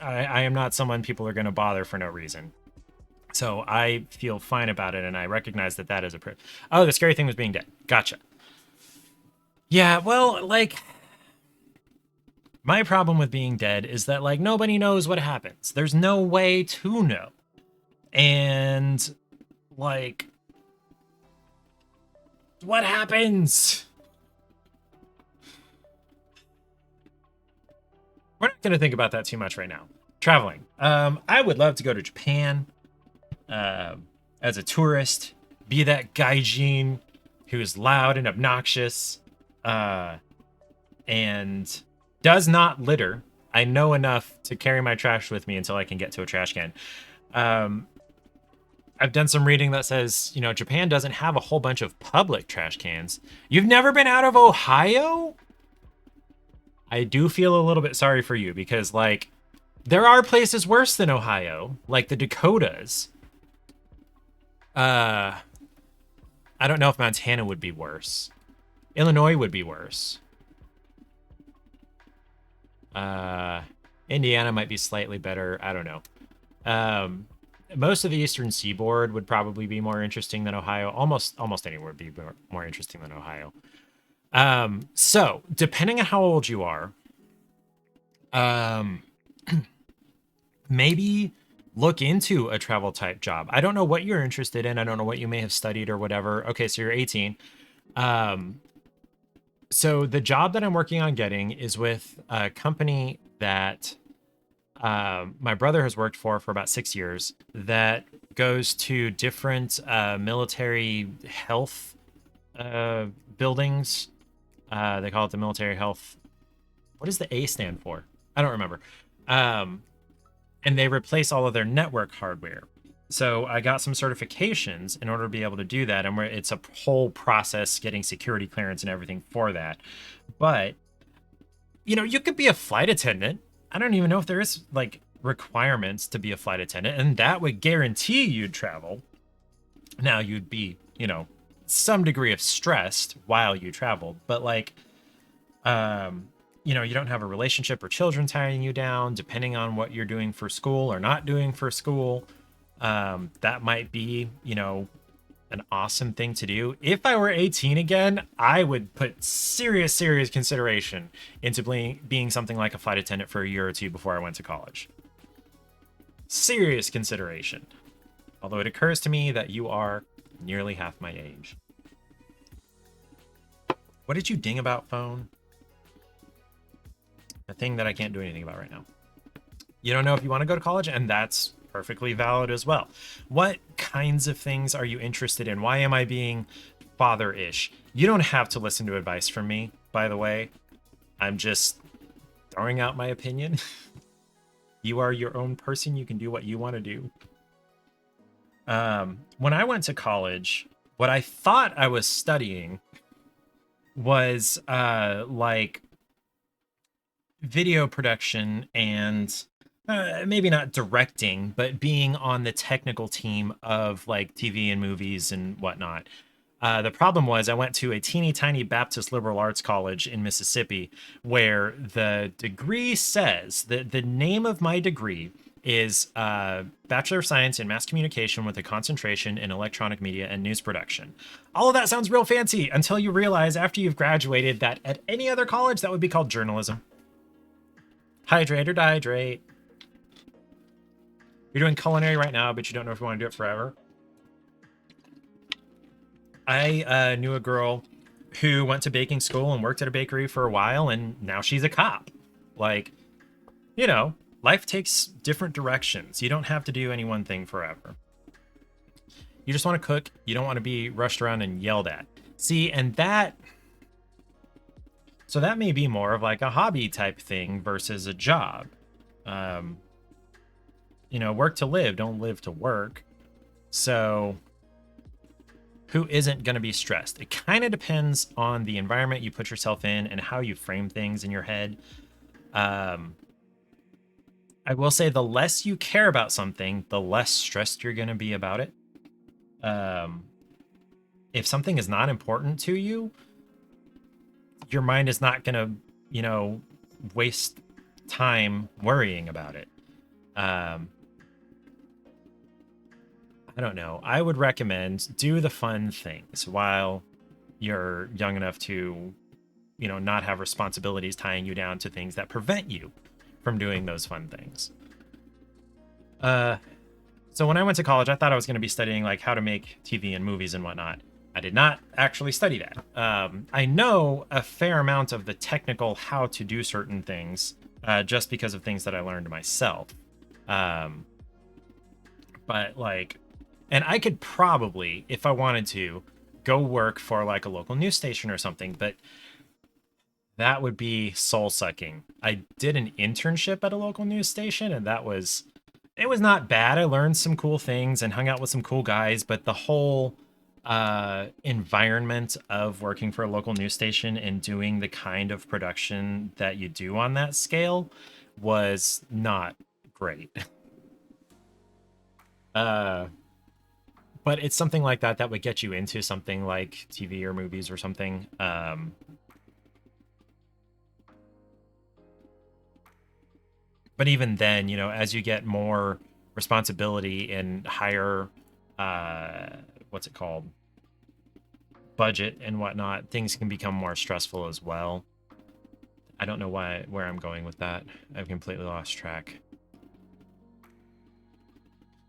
I am not someone people are going to bother for no reason. So I feel fine about it, and I recognize that that is a... Oh, the scary thing was being dead. Gotcha. Yeah, well, like... My problem with being dead is that, like, nobody knows what happens. There's no way to know. And, like... What happens? We're not going to think about that too much right now. Traveling. I would love to go to Japan as a tourist. Be that gaijin who's loud and obnoxious. And... does not litter. I know enough to carry my trash with me until I can get to a trash can. I've done some reading that says, Japan doesn't have a whole bunch of public trash cans. You've never been out of Ohio? I do feel a little bit sorry for you because, like, there are places worse than Ohio, like the Dakotas. I don't know if Montana would be worse. Illinois would be worse. Indiana might be slightly better. I don't know. Most of the Eastern Seaboard would probably be more interesting than Ohio. Almost anywhere would be more interesting than Ohio. So depending on how old you are, maybe look into a travel type job. I don't know what you're interested in. I don't know what you may have studied or whatever. Okay, so you're 18. So the job that I'm working on getting is with a company that my brother has worked for about 6 years that goes to different military health buildings. They call it the military health. What does the A stand for? I don't remember. And they replace all of their network hardware. So I got some certifications in order to be able to do that. And it's a whole process getting security clearance and everything for that. But, you could be a flight attendant. I don't even know if there is like requirements to be a flight attendant. And that would guarantee you'd travel. Now you'd be, some degree of stressed while you traveled. But like, you don't have a relationship or children tying you down, depending on what you're doing for school or not doing for school. That might be, an awesome thing to do. If I were 18 again, I would put serious, serious consideration into being something like a flight attendant for a year or two before I went to college. Serious consideration. Although it occurs to me that you are nearly half my age. What did you ding about, phone? A thing that I can't do anything about right now. You don't know if you want to go to college, and that's perfectly valid as well. What kinds of things are you interested in? Why am I being father-ish? You don't have to listen to advice from me, by the way. I'm just throwing out my opinion. You are your own person. You can do what you want to do. When I went to college, what I thought I was studying was like video production and maybe not directing, but being on the technical team of like TV and movies and whatnot. The problem was I went to a teeny tiny Baptist liberal arts college in Mississippi where the degree says that the name of my degree is Bachelor of Science in Mass Communication with a concentration in electronic media and news production. All of that sounds real fancy until you realize after you've graduated that at any other college that would be called journalism. Hydrate or dehydrate. You're doing culinary right now, but you don't know if you want to do it forever. I knew a girl who went to baking school and worked at a bakery for a while, and now she's a cop. Like, life takes different directions. You don't have to do any one thing forever. You just want to cook. You don't want to be rushed around and yelled at. See, and so that may be more of like a hobby type thing versus a job. Work to live, don't live to work. So who isn't going to be stressed? It kind of depends on the environment you put yourself in and how you frame things in your head. I will say the less you care about something, the less stressed you're going to be about it. If something is not important to you, your mind is not going to, waste time worrying about it. I don't know. I would recommend do the fun things while you're young enough to, not have responsibilities tying you down to things that prevent you from doing those fun things. So when I went to college, I thought I was going to be studying like how to make TV and movies and whatnot. I did not actually study that. I know a fair amount of the technical how to do certain things just because of things that I learned myself. But like, and I could probably, if I wanted to, go work for like a local news station or something, but that would be soul sucking. I did an internship at a local news station, and it was not bad. I learned some cool things and hung out with some cool guys, but the whole environment of working for a local news station and doing the kind of production that you do on that scale was not great. But it's something like that would get you into something like TV or movies or something. But even then, as you get more responsibility and higher, what's it called? Budget and whatnot, things can become more stressful as well. I don't know where I'm going with that. I've completely lost track.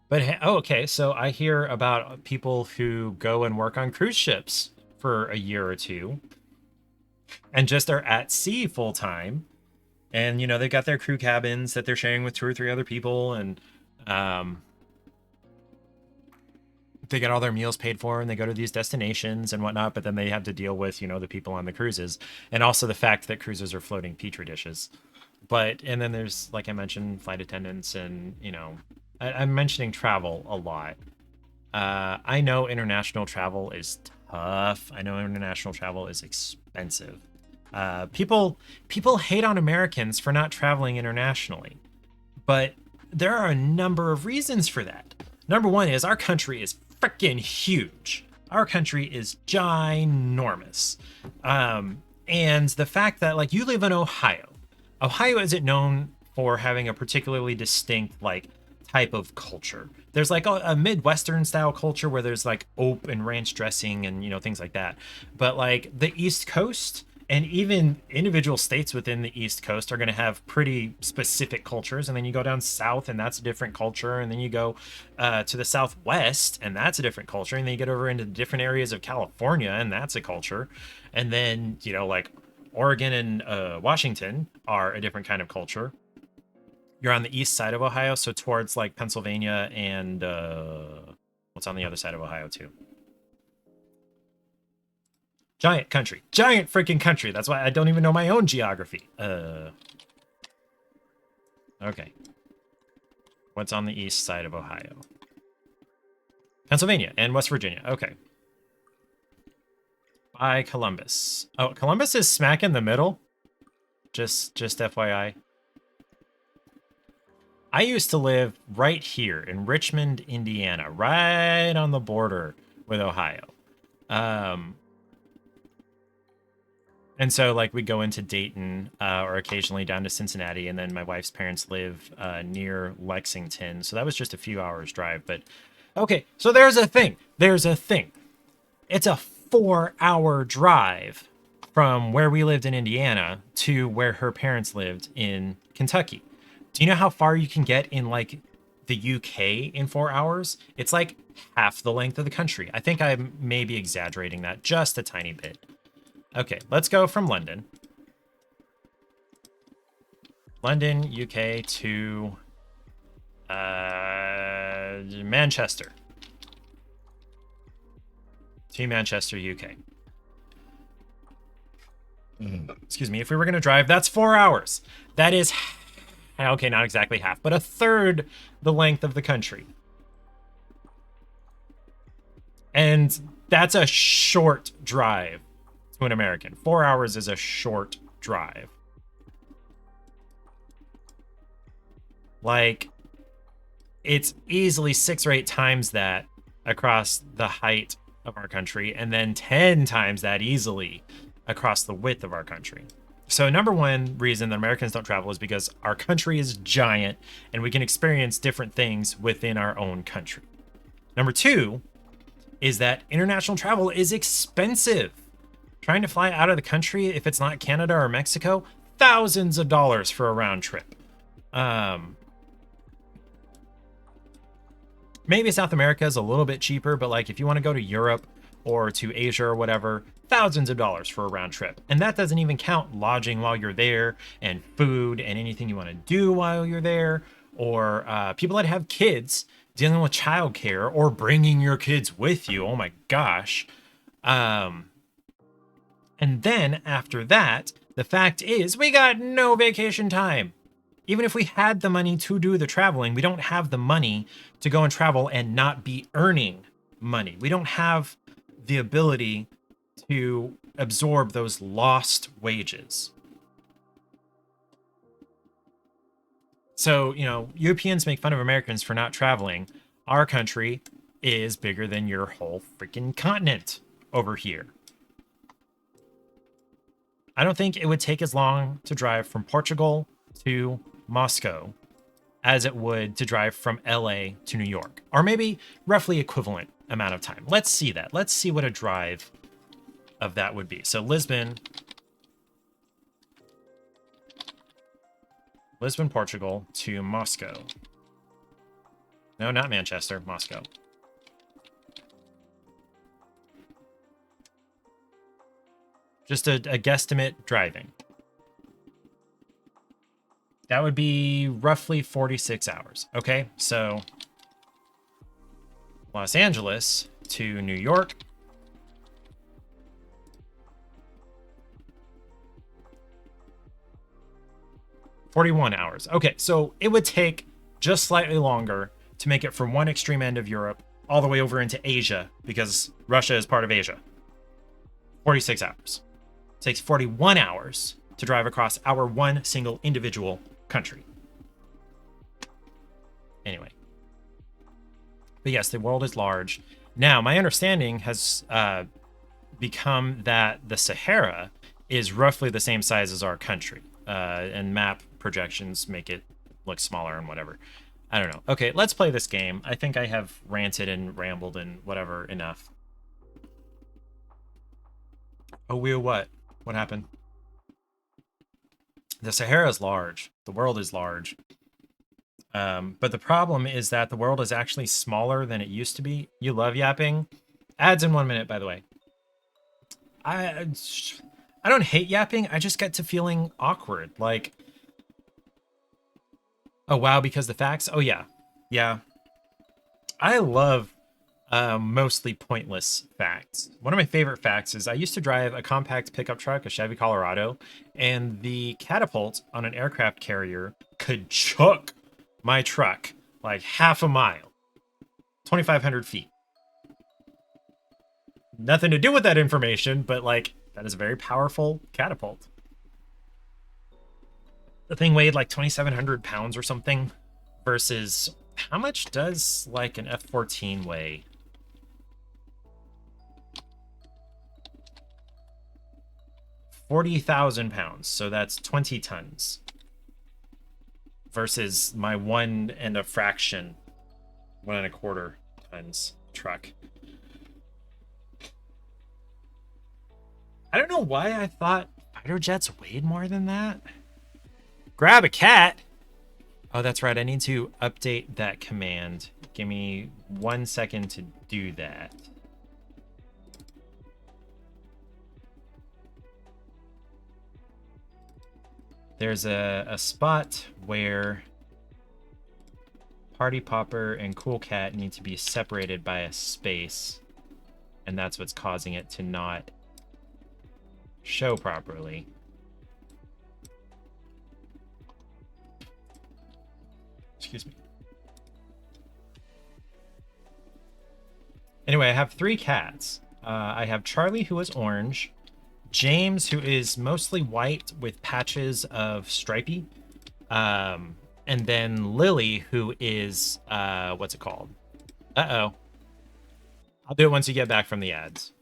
But okay, so I hear about people who go and work on cruise ships for a year or two and just are at sea full time. And, they've got their crew cabins that they're sharing with 2 or 3 other people. And they get all their meals paid for and they go to these destinations and whatnot. But then they have to deal with, the people on the cruises. And also the fact that cruises are floating petri dishes. And then there's, like I mentioned, flight attendants and, I'm mentioning travel a lot. I know international travel is tough. I know international travel is expensive. People hate on Americans for not traveling internationally, but there are a number of reasons for that. Number one is our country is freaking huge. Our country is ginormous. And the fact that like you live in Ohio, Ohio isn't known for having a particularly distinct like type of culture. There's like a Midwestern style culture where there's like oat and ranch dressing and things like that. But like the East Coast and even individual states within the East Coast are going to have pretty specific cultures. And then you go down south and that's a different culture. And then you go to the Southwest and that's a different culture. And then you get over into different areas of California and that's a culture. And then, like Oregon and Washington are a different kind of culture. You're on the east side of Ohio, so towards like Pennsylvania and what's on the other side of Ohio too? Giant country. Giant freaking country. That's why I don't even know my own geography. Okay. What's on the east side of Ohio? Pennsylvania and West Virginia. Okay. By Columbus. Oh, Columbus is smack in the middle. Just FYI. I used to live right here in Richmond, Indiana, right on the border with Ohio. And so like we go into Dayton or occasionally down to Cincinnati. And then my wife's parents live near Lexington. So that was just a few hours drive. But okay, so there's a thing. It's a 4-hour drive from where we lived in Indiana to where her parents lived in Kentucky. Do you know how far you can get in like the UK in 4 hours? It's like half the length of the country. I think I may be exaggerating that just a tiny bit. Okay, let's go from London. London, UK to Manchester. To Manchester, UK. Excuse me, if we were going to drive, that's 4 hours. That is, okay, not exactly half, but a third the length of the country. And that's a short drive to an American. 4 hours is a short drive. Like, it's easily 6 or 8 times that across the height of our country, and then 10 times that easily across the width of our country. So number one reason that Americans don't travel is because our country is giant and we can experience different things within our own country. Number two is that international travel is expensive. Trying to fly out of the country, if it's not Canada or Mexico, thousands of dollars for a round trip. Maybe South America is a little bit cheaper, but like if you want to go to Europe or to Asia or whatever, thousands of dollars for a round trip. And that doesn't even count lodging while you're there and food and anything you want to do while you're there, or people that have kids dealing with childcare or bringing your kids with you. Oh my gosh. And then after that, the fact is we got no vacation time. Even if we had the money to do the traveling, we don't have the money to go and travel and not be earning money. We don't have the ability to absorb those lost wages. So, Europeans make fun of Americans for not traveling. Our country is bigger than your whole freaking continent over here. I don't think it would take as long to drive from Portugal to Moscow as it would to drive from LA to New York, or maybe roughly equivalent amount of time. Let's see that. Let's see what a drive of that would be. So Lisbon, Portugal to Moscow. No, not Manchester, Moscow. Just a guesstimate driving. That would be roughly 46 hours. Okay, so Los Angeles to New York. $41 hours. Okay, so it would take just slightly longer to make it from one extreme end of Europe all the way over into Asia, because Russia is part of Asia. 46 hours. It takes 41 hours to drive across our one single individual country. Anyway. But yes, the world is large. Now, my understanding has become that the Sahara is roughly the same size as our country. and map projections make it look smaller and whatever. I don't know. Okay, let's play this game. I think I have ranted and rambled and whatever enough. Oh, what? What happened? The Sahara is large. The world is large. But the problem is that the world is actually smaller than it used to be. You love yapping. Ads in 1 minute, by the way. I don't hate yapping. I just get to feeling awkward. Like, oh, wow, because the facts? Oh, yeah. Yeah. I love mostly pointless facts. One of my favorite facts is I used to drive a compact pickup truck, a Chevy Colorado, and the catapult on an aircraft carrier could chuck my truck like half a mile, 2,500 feet. Nothing to do with that information, but like that is a very powerful catapult. The thing weighed like 2,700 pounds or something versus how much does like an F-14 weigh? 40,000 pounds, so that's 20 tons versus my 1.25 tons truck. I don't know why I thought fighter jets weighed more than that. Grab a cat. Oh, that's right. I need to update that command. Give me 1 second to do that. There's a spot where Party Popper and Cool Cat need to be separated by a space, and that's what's causing it to not show properly. Excuse me. Anyway, I have 3 cats. I have Charlie, who is orange, James, who is mostly white with patches of stripy, and then Lily, who is what's it called? Uh-oh. I'll do it once you get back from the ads.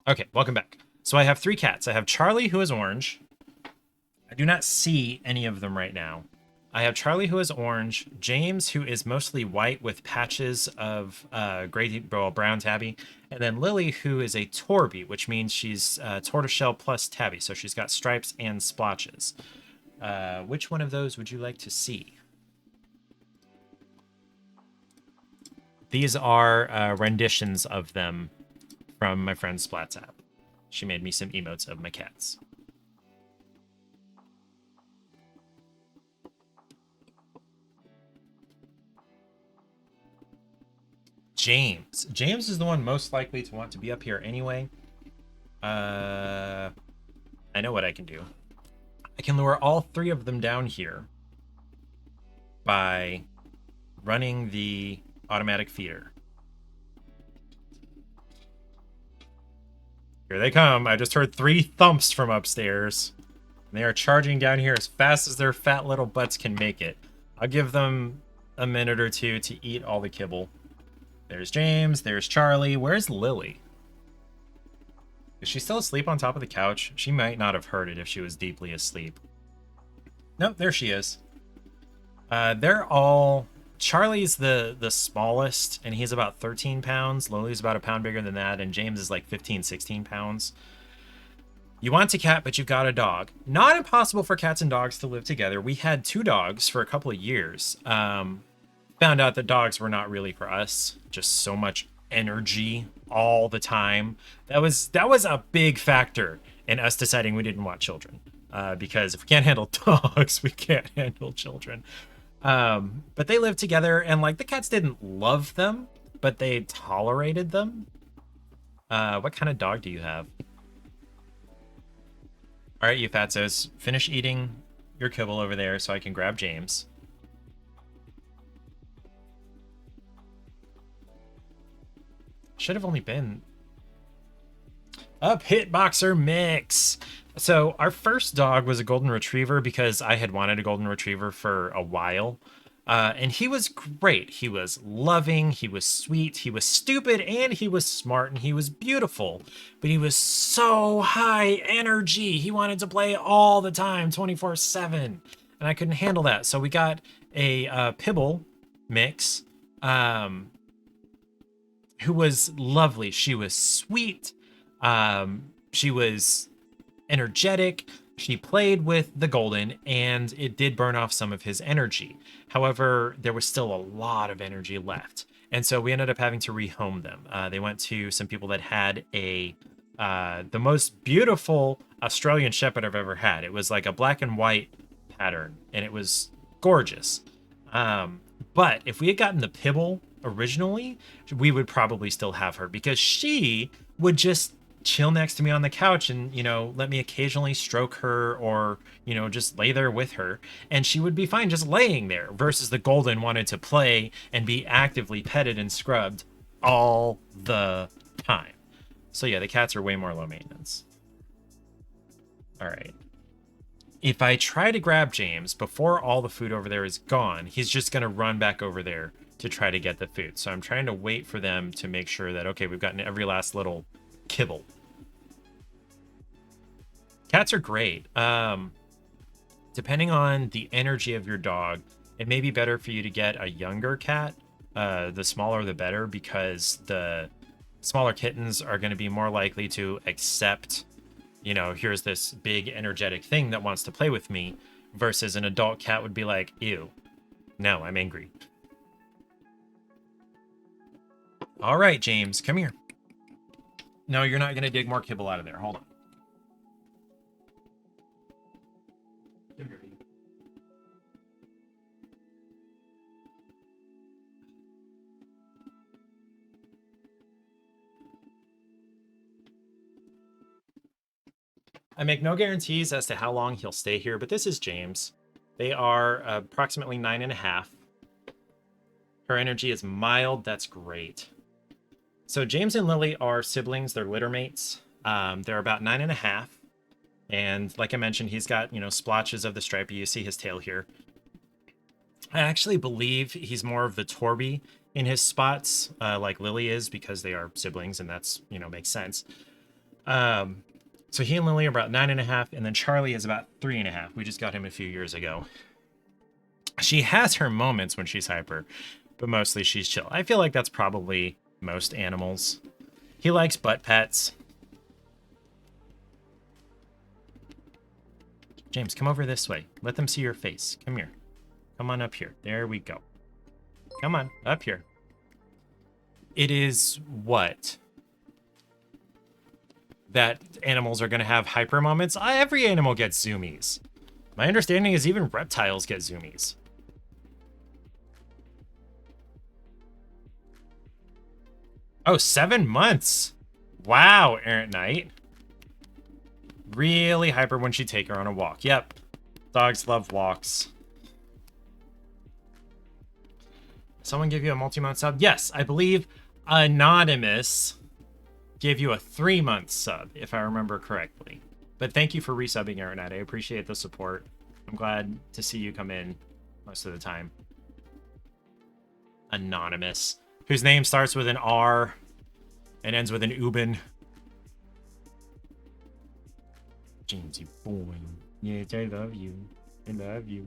Okay, welcome back. So I have 3 cats. I have Charlie, who is orange. I do not see any of them right now. I have Charlie, who is orange, James, who is mostly white with patches of brown tabby, and then Lily, who is a Torby, which means she's tortoiseshell plus tabby, so she's got stripes and splotches. Which one of those would you like to see? These are renditions of them from my friend Splat's app. She made me some emotes of my cats. James. James is the one most likely to want to be up here anyway. I know what I can do. I can lure all 3 of them down here by running the automatic feeder. Here they come. I just heard 3 thumps from upstairs. And they are charging down here as fast as their fat little butts can make it. I'll give them a minute or 2 to eat all the kibble. There's James. There's Charlie. Where's Lily? Is she still asleep on top of the couch? She might not have heard it if she was deeply asleep. Nope, there she is. They're all... Charlie's the smallest, and he's about 13 pounds. Lily's about a pound bigger than that, and James is like 15, 16 pounds. You want a cat, but you've got a dog. Not impossible for cats and dogs to live together. We had 2 dogs for a couple of years. Found out that dogs were not really for us. Just so much energy all the time. That was a big factor in us deciding we didn't want children. Because if we can't handle dogs, we can't handle children. But they lived together, and like the cats didn't love them, but they tolerated them. What kind of dog do you have? All right, you fatzos, finish eating your kibble over there so I can grab James. Should have only been a pit boxer mix. So our first dog was a golden retriever because I had wanted a golden retriever for a while. And he was great. He was loving, he was sweet, he was stupid, and he was smart, and he was beautiful. But he was so high energy. He wanted to play all the time, 24/7. And I couldn't handle that. So we got a Pibble mix, who was lovely. She was sweet. She was energetic. She played with the golden, and it did burn off some of his energy. However, there was still a lot of energy left. And so we ended up having to rehome them. They went to some people that had the most beautiful Australian Shepherd I've ever had. It was like a black and white pattern, and it was gorgeous. But if we had gotten the Pibble originally, we would probably still have her, because she would just chill next to me on the couch and, let me occasionally stroke her, or, just lay there with her, and she would be fine just laying there, versus the golden wanted to play and be actively petted and scrubbed all the time. So yeah, the cats are way more low maintenance. All right. If I try to grab James before all the food over there is gone, he's just going to run back over there to try to get the food. So I'm trying to wait for them to make sure that, okay, we've gotten every last little kibble. Cats are great. Depending on the energy of your dog, it may be better for you to get a younger cat. The smaller the better, because the smaller kittens are going to be more likely to accept, here's this big energetic thing that wants to play with me, versus an adult cat would be like, ew, no, I'm angry. All right, James, come here. No, you're not going to dig more kibble out of there. Hold on. I make no guarantees as to how long he'll stay here, but this is James. They are approximately 9.5. Her energy is mild. That's great. So James and Lily are siblings. They're litter mates. They're about 9.5. And like I mentioned, he's got, splotches of the stripy. You see his tail here. I actually believe he's more of the Torby in his spots, like Lily is, because they are siblings, and that's, makes sense. So he and Lily are about 9.5, and then Charlie is about 3.5. We just got him a few years ago. She has her moments when she's hyper, but mostly she's chill. I feel like that's probably most animals. He likes butt pets. James, come over this way. Let them see your face. Come here. Come on up here. There we go. Come on, up here. It is what? That animals are going to have hyper moments. Every animal gets zoomies. My understanding is even reptiles get zoomies. Oh, 7 months. Wow, Errant Knight. Really hyper when she take her on a walk. Yep. Dogs love walks. Someone give you a multi-month sub? Yes, I believe Anonymous gave you a 3-month sub, if I remember correctly. But thank you for resubbing, Aeronet. I appreciate the support. I'm glad to see you come in most of the time. Anonymous, whose name starts with an R and ends with an Ubin. Jamesy boy. Yes, I love you. I love you.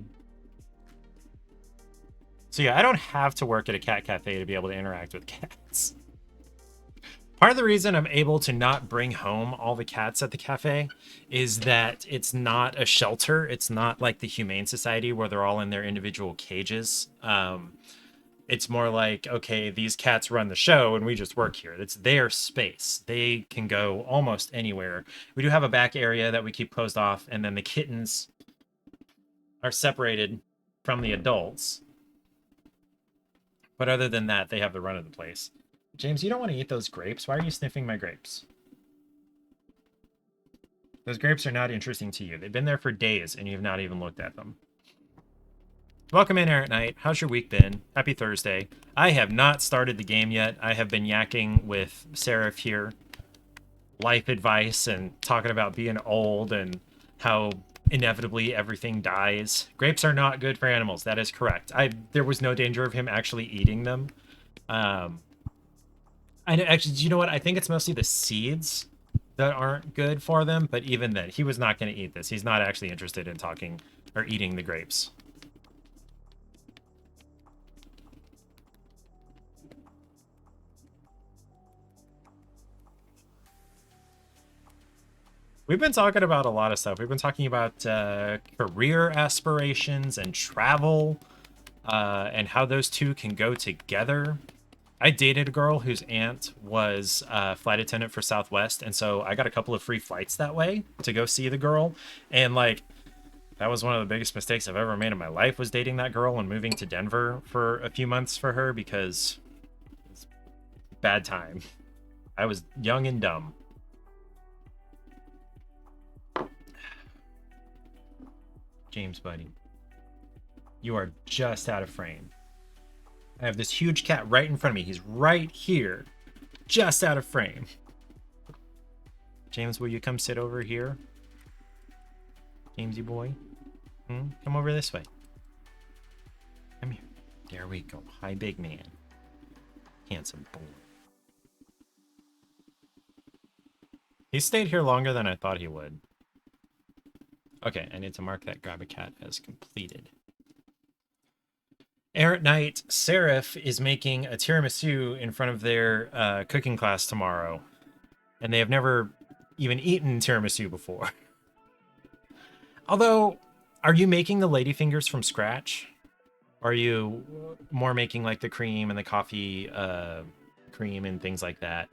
So yeah, I don't have to work at a cat cafe to be able to interact with cats. Part of the reason I'm able to not bring home all the cats at the cafe is that it's not a shelter. It's not like the Humane Society where they're all in their individual cages. It's more like, okay, these cats run the show and we just work here. It's their space. They can go almost anywhere. We do have a back area that we keep closed off, and then the kittens are separated from the adults. But other than that, they have the run of the place. James, you don't want to eat those grapes. Why are you sniffing my grapes? Those grapes are not interesting to you. They've been there for days, and you've not even looked at them. Welcome in, Errant Knight. How's your week been? Happy Thursday. I have not started the game yet. I have been yakking with Seraph here. Life advice and talking about being old and how inevitably everything dies. Grapes are not good for animals. That is correct. There was no danger of him actually eating them. I actually, do you know what? I think it's mostly the seeds that aren't good for them. But even then, he was not going to eat this. He's not actually interested in talking or eating the grapes. We've been talking about a lot of stuff. We've been talking about career aspirations and travel, and how those two can go together. I dated a girl whose aunt was a flight attendant for Southwest, and so I got a couple of free flights that way to go see the girl. And like, that was one of the biggest mistakes I've ever made in my life, was dating that girl and moving to Denver for a few months for her, because it's a bad time. I was young and dumb. James, buddy, you are just out of frame. I have this huge cat right in front of me. He's right here, just out of frame. James, will you come sit over here? Jamesy boy. Come over this way. Come here. There we go. Hi, big man. Handsome boy. He stayed here longer than I thought he would. Okay, I need to mark that grab a cat as completed. Errant Night, Seraph is making a tiramisu in front of their cooking class tomorrow. And they have never even eaten tiramisu before. Although, are you making the ladyfingers from scratch? Or are you more making like the cream and the coffee cream and things like that?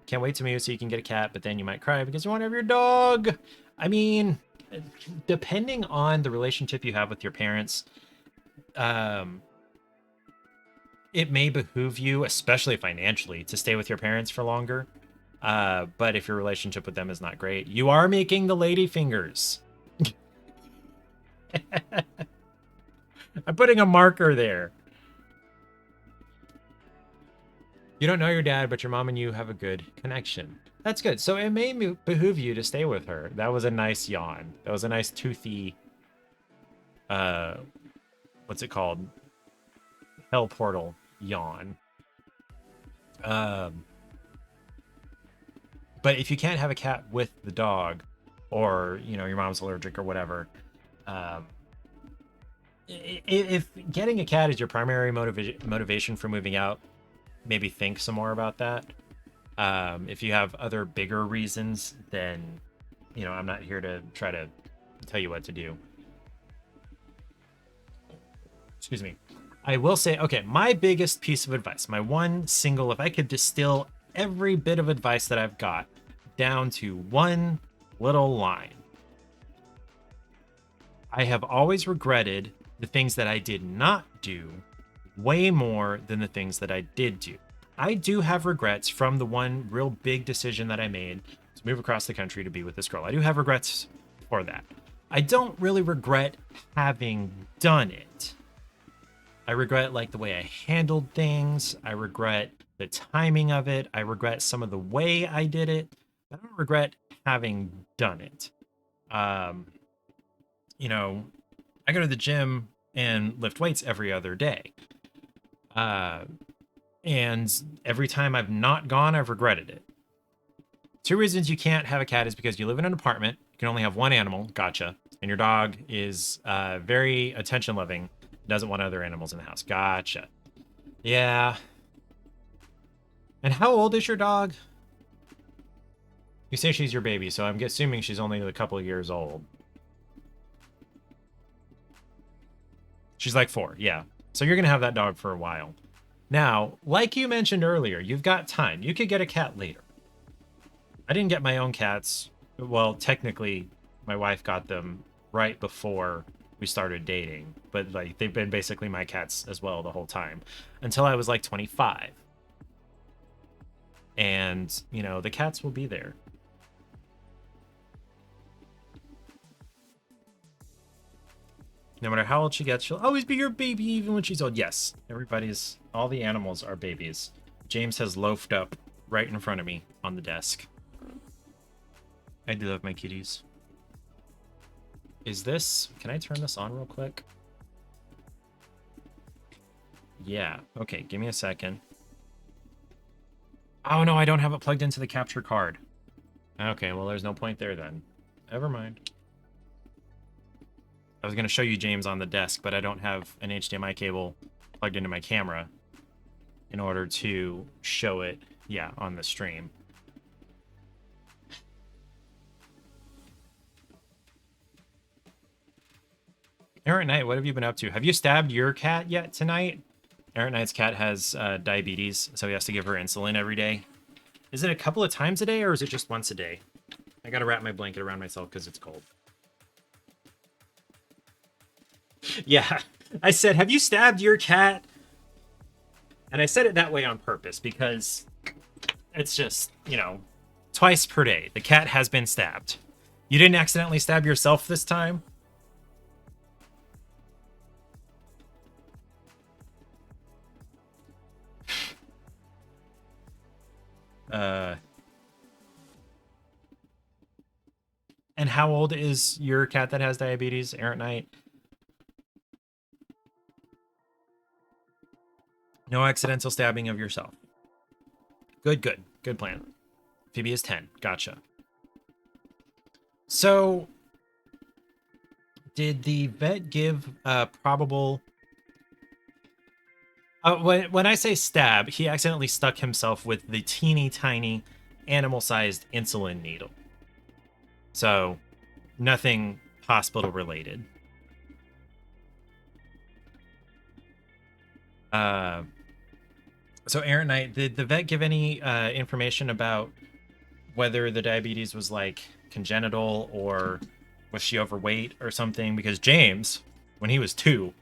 Can't wait to move so you can get a cat, but then you might cry because you want to have your dog. I mean, depending on the relationship you have with your parents, it may behoove you, especially financially, to stay with your parents for longer. But if your relationship with them is not great, you are making the lady fingers. I'm putting a marker there. You don't know your dad, but your mom and you have a good connection. That's good. So it may behoove you to stay with her. That was a nice yawn. That was a nice toothy, what's it called? Hell portal yawn. But if you can't have a cat with the dog, or, you know, your mom's allergic or whatever, if getting a cat is your primary motivation for moving out, maybe think some more about that. If you have other bigger reasons, then, you know, I'm not here to try to tell you what to do. Excuse me. I will say, okay, my biggest piece of advice, my one single, if I could distill every bit of advice that I've got down to one little line. I have always regretted the things that I did not do way more than the things that I did do. I do have regrets from the one real big decision that I made to move across the country to be with this girl. I do have regrets for that. I don't really regret having done it. I regret like the way I handled things. I regret the timing of it. I regret some of the way I did it. I don't regret having done it. You know, I go to the gym and lift weights every other day. And every time I've not gone, I've regretted it. 2 reasons you can't have a cat is because you live in an apartment. You can only have one animal. Gotcha. And your dog is very attention loving. Doesn't want other animals in the house. Gotcha. Yeah. And how old is your dog? You say she's your baby, so I'm assuming she's only a couple of years old. She's like 4, yeah. So you're going to have that dog for a while. Now, like you mentioned earlier, you've got time. You could get a cat later. I didn't get my own cats. Well, technically, my wife got them right before we started dating. But like, they've been basically my cats as well the whole time. Until I was like 25. And, you know, the cats will be there. No matter how old she gets, she'll always be your baby, even when she's old. Yes, all the animals are babies. James has loafed up right in front of me on the desk. I do love my kitties. Is this... Can I turn this on real quick? Yeah. Okay, give me a second. Oh, no, I don't have it plugged into the capture card. Okay, well, there's no point there then. Never mind. I was going to show you James on the desk, but I don't have an HDMI cable plugged into my camera in order to show it, yeah, on the stream. Errant Knight, what have you been up to? Have you stabbed your cat yet tonight? Errant Knight's cat has diabetes, so he has to give her insulin every day. Is it a couple of times a day, or is it just once a day? I gotta wrap my blanket around myself because it's cold. Yeah, I said, have you stabbed your cat? And I said it that way on purpose because it's just, you know, twice per day. The cat has been stabbed. You didn't accidentally stab yourself this time? And how old is your cat that has diabetes, Errant Knight? No accidental stabbing of yourself. Good, good. Good plan. Phoebe is 10. Gotcha. So, did the vet give probable... when I say stab, he accidentally stuck himself with the teeny tiny animal-sized insulin needle. So, nothing hospital related. So Errant Knight, did the vet give any information about whether the diabetes was like congenital or was she overweight or something? Because James, when he was 2,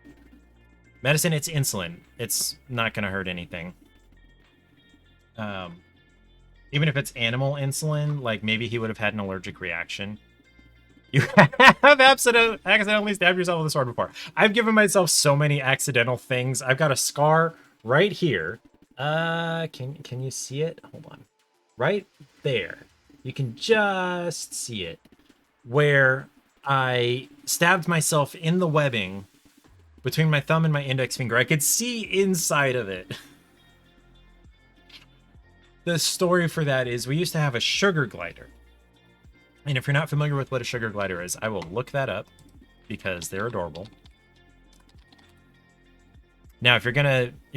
medicine, it's insulin. It's not going to hurt anything. Even if it's animal insulin, like maybe he would have had an allergic reaction. You have accidentally stabbed yourself with a sword before. I've given myself so many accidental things. I've got a scar right here. Can you see it? Hold on. Right there. You can just see it. Where I stabbed myself in the webbing between my thumb and my index finger. I could see inside of it. The story for that is we used to have a sugar glider. And if you're not familiar with what a sugar glider is, I will look that up because they're adorable. Now, if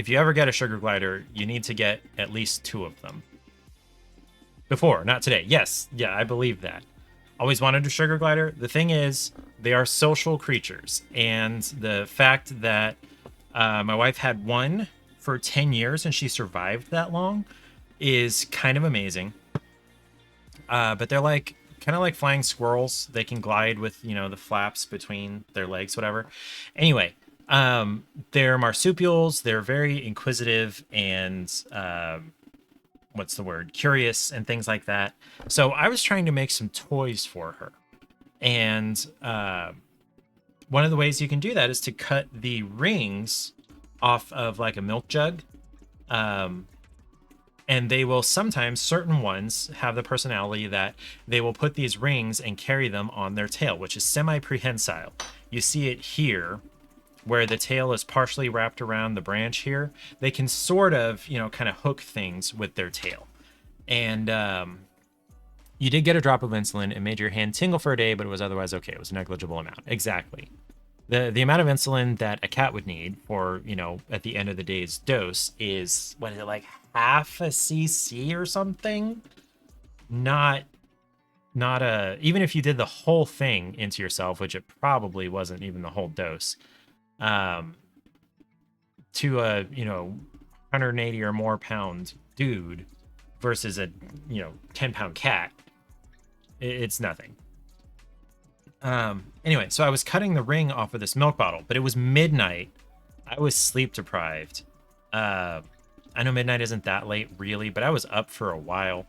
you ever get a sugar glider, you need to get at least 2 of them. Before, not today. Yes, yeah, I believe that. Always wanted a sugar glider. The thing is, they are social creatures. And the fact that my wife had one for 10 years and she survived that long is kind of amazing. But they're like kind of like flying squirrels. They can glide with, the flaps between their legs, whatever. Anyway, they're marsupials. They're very inquisitive and what's the word? Curious and things like that. So I was trying to make some toys for her. And one of the ways you can do that is to cut the rings off of like a milk jug. And they will sometimes, certain ones have the personality that they will put these rings and carry them on their tail, which is semi-prehensile. You see it here, where the tail is partially wrapped around the branch here. They can sort of, kind of hook things with their tail. And you did get a drop of insulin. It made your hand tingle for a day, but it was otherwise okay. It was a negligible amount. Exactly. The amount of insulin that a cat would need for, at the end of the day's dose is, what is it, like half a cc or something? Not even if you did the whole thing into yourself, which it probably wasn't even the whole dose, to a, 180 or more pound dude versus a, 10-pound cat, it's nothing. Anyway, so I was cutting the ring off of this milk bottle, but it was midnight. I was sleep deprived. I know midnight isn't that late really, but I was up for a while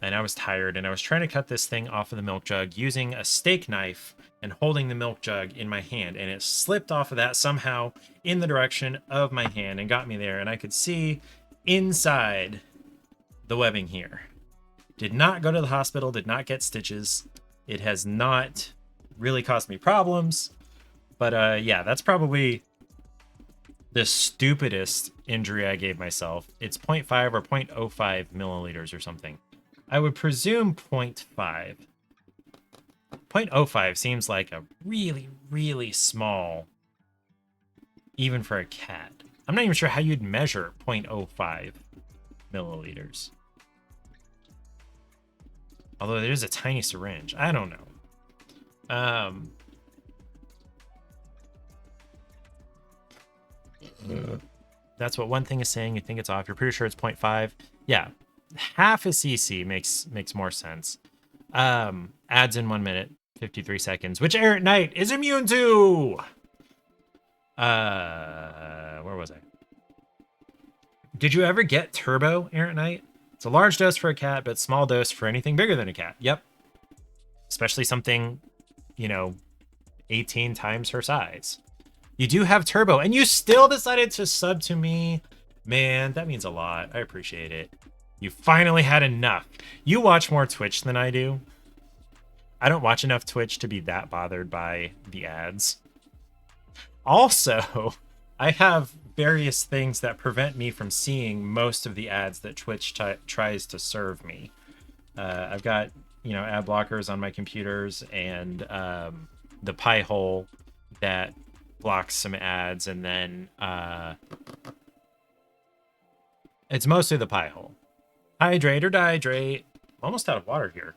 and I was tired and I was trying to cut this thing off of the milk jug using a steak knife and holding the milk jug in my hand, and it slipped off of that somehow in the direction of my hand and got me there, and I could see inside the webbing here. Did not go to the hospital, did not get stitches. It has not really caused me problems. But yeah, that's probably the stupidest injury I gave myself. It's 0.5 or 0.05 milliliters or something. I would presume 0.5. 0.05 seems like a really, really small, even for a cat. I'm not even sure how you'd measure 0.05 milliliters. Although there's a tiny syringe. I don't know. That's what one thing is saying. You think it's off. You're pretty sure it's 0.5. Yeah. Half a cc makes more sense. Adds in 1 minute, 53 seconds, which Air at Night is immune to. Where was I? Did you ever get Turbo, Air at Night? It's a large dose for a cat, but small dose for anything bigger than a cat. Yep. Especially something, 18 times her size. You do have Turbo, and you still decided to sub to me. Man, that means a lot. I appreciate it. You finally had enough. You watch more Twitch than I do. I don't watch enough Twitch to be that bothered by the ads. Also, I have various things that prevent me from seeing most of the ads that Twitch tries to serve me. I've got, ad blockers on my computers and the pie hole that blocks some ads, and then it's mostly the pie hole. Hydrate or dehydrate. Almost out of water here.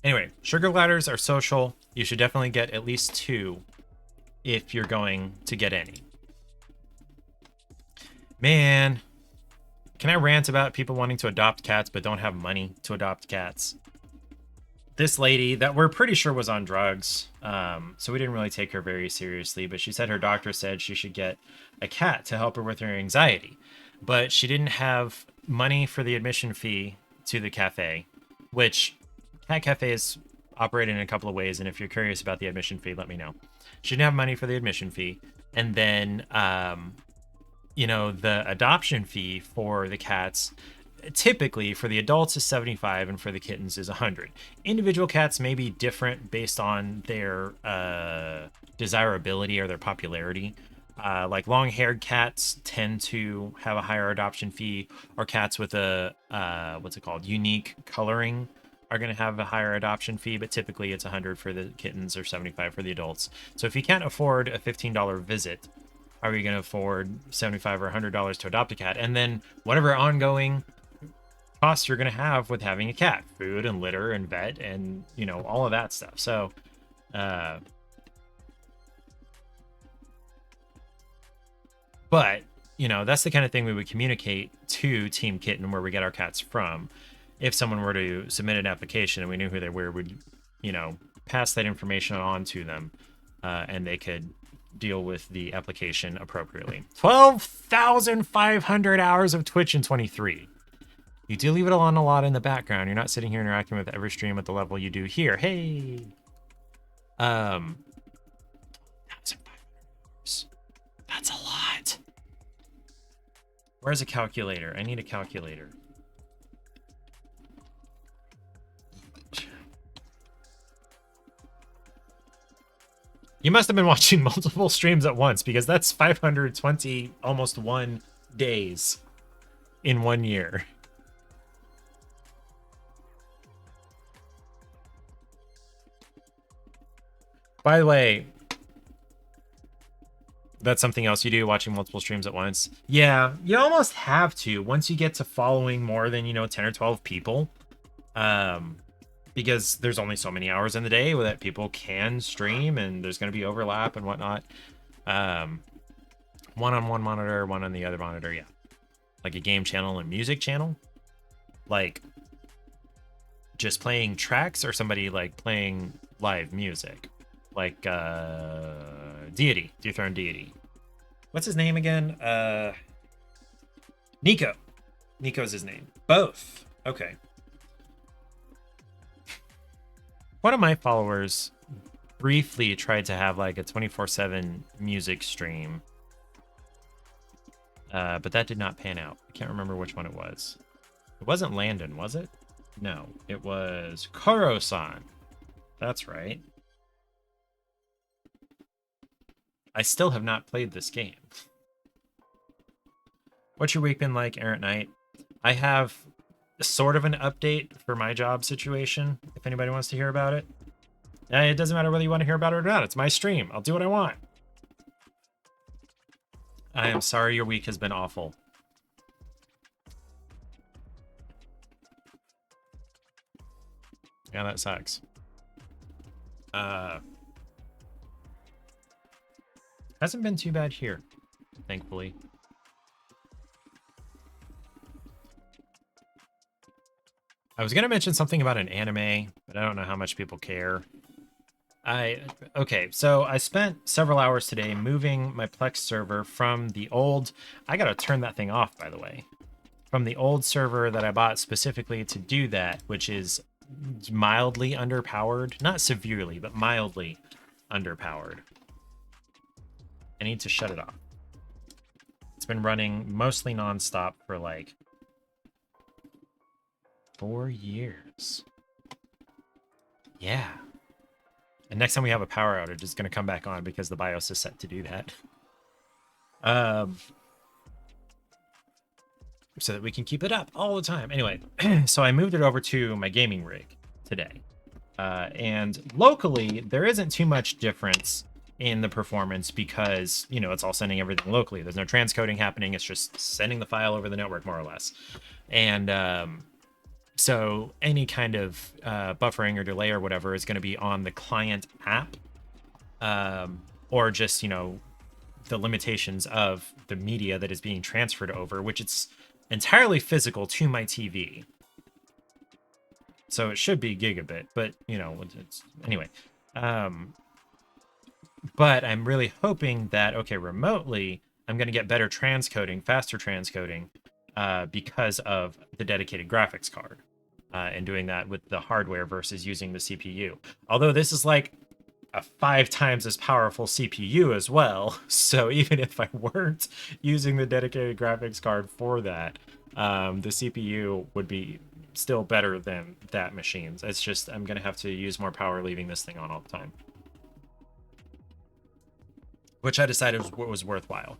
Anyway, sugar gliders are social. You should definitely get at least 2 if you're going to get any. Man, can I rant about people wanting to adopt cats but don't have money to adopt cats? This lady that we're pretty sure was on drugs, so we didn't really take her very seriously, but she said her doctor said she should get a cat to help her with her anxiety. But she didn't have money for the admission fee to the cafe, which cat cafes operate in a couple of ways, and if you're curious about the admission fee, let me know. She didn't have money for the admission fee, and then, the adoption fee for the cats, typically for the adults is 75 and for the kittens is 100. Individual cats may be different based on their desirability or their popularity. Like long-haired cats tend to have a higher adoption fee, or cats with a unique coloring are going to have a higher adoption fee, but typically it's 100 for the kittens or 75 for the adults. So if you can't afford a $15 visit, are you going to afford $75 or $100 to adopt a cat? And then whatever ongoing costs you're going to have with having a cat, food and litter and vet and, all of that stuff. So, but, that's the kind of thing we would communicate to Team Kitten, where we get our cats from. If someone were to submit an application and we knew who they were, we'd, pass that information on to them, and they could deal with the application appropriately. 12,500 hours of Twitch in 23. You do leave it on a lot in the background. You're not sitting here interacting with every stream at the level you do here. Hey. 1,500 hours. That's a lot. Where's a calculator? I need a calculator. You must have been watching multiple streams at once, because that's 520 almost 1 days in 1 year. By the way, that's something else you do, watching multiple streams at once. Yeah, you almost have to once you get to following more than, 10 or 12 people. Because there's only so many hours in the day that people can stream, and there's going to be overlap and whatnot. One on one monitor, one on the other monitor, yeah. Like a game channel and music channel. Like just playing tracks, or somebody like playing live music. Like Deity, Dethroned Deity. What's his name again? Nico. Nico's his name. Both. Okay. One of my followers briefly tried to have like a 24/7 music stream. But that did not pan out. I can't remember which one it was. It wasn't Landon, was it? No, it was Koro-san. That's right. I still have not played this game. What's your week been like, Errant Knight? I have sort of an update for my job situation, if anybody wants to hear about it. It doesn't matter whether you want to hear about it or not. It's my stream. I'll do what I want. I am sorry your week has been awful. Yeah, that sucks. Hasn't been too bad here, thankfully. I was gonna mention something about an anime, but I don't know how much people care. Okay, so I spent several hours today moving my Plex server from the old... I gotta turn that thing off, by the way. From the old server that I bought specifically to do that, which is mildly underpowered. Not severely, but mildly underpowered. I need to shut it off. It's been running mostly nonstop for like 4 years. Yeah. And next time we have a power outage, it's going to come back on because the BIOS is set to do that. So that we can keep it up all the time. Anyway, so I moved it over to my gaming rig today. And locally, there isn't too much difference in the performance because, you know, it's all sending everything locally. There's no transcoding happening. It's just sending the file over the network, more or less. And so any kind of buffering or delay or whatever is going to be on the client app, or just, you know, the limitations of the media that is being transferred over, which it's entirely physical to my TV. So it should be gigabit, but, you know, it's anyway. But I'm really hoping that, okay, remotely, I'm going to get better transcoding, faster transcoding, because of the dedicated graphics card. And doing that with the hardware versus using the CPU. Although this is like a 5 times as powerful CPU as well. So even if I weren't using the dedicated graphics card for that, the CPU would be still better than that machine's. It's just I'm going to have to use more power leaving this thing on all the time. Which I decided was worthwhile.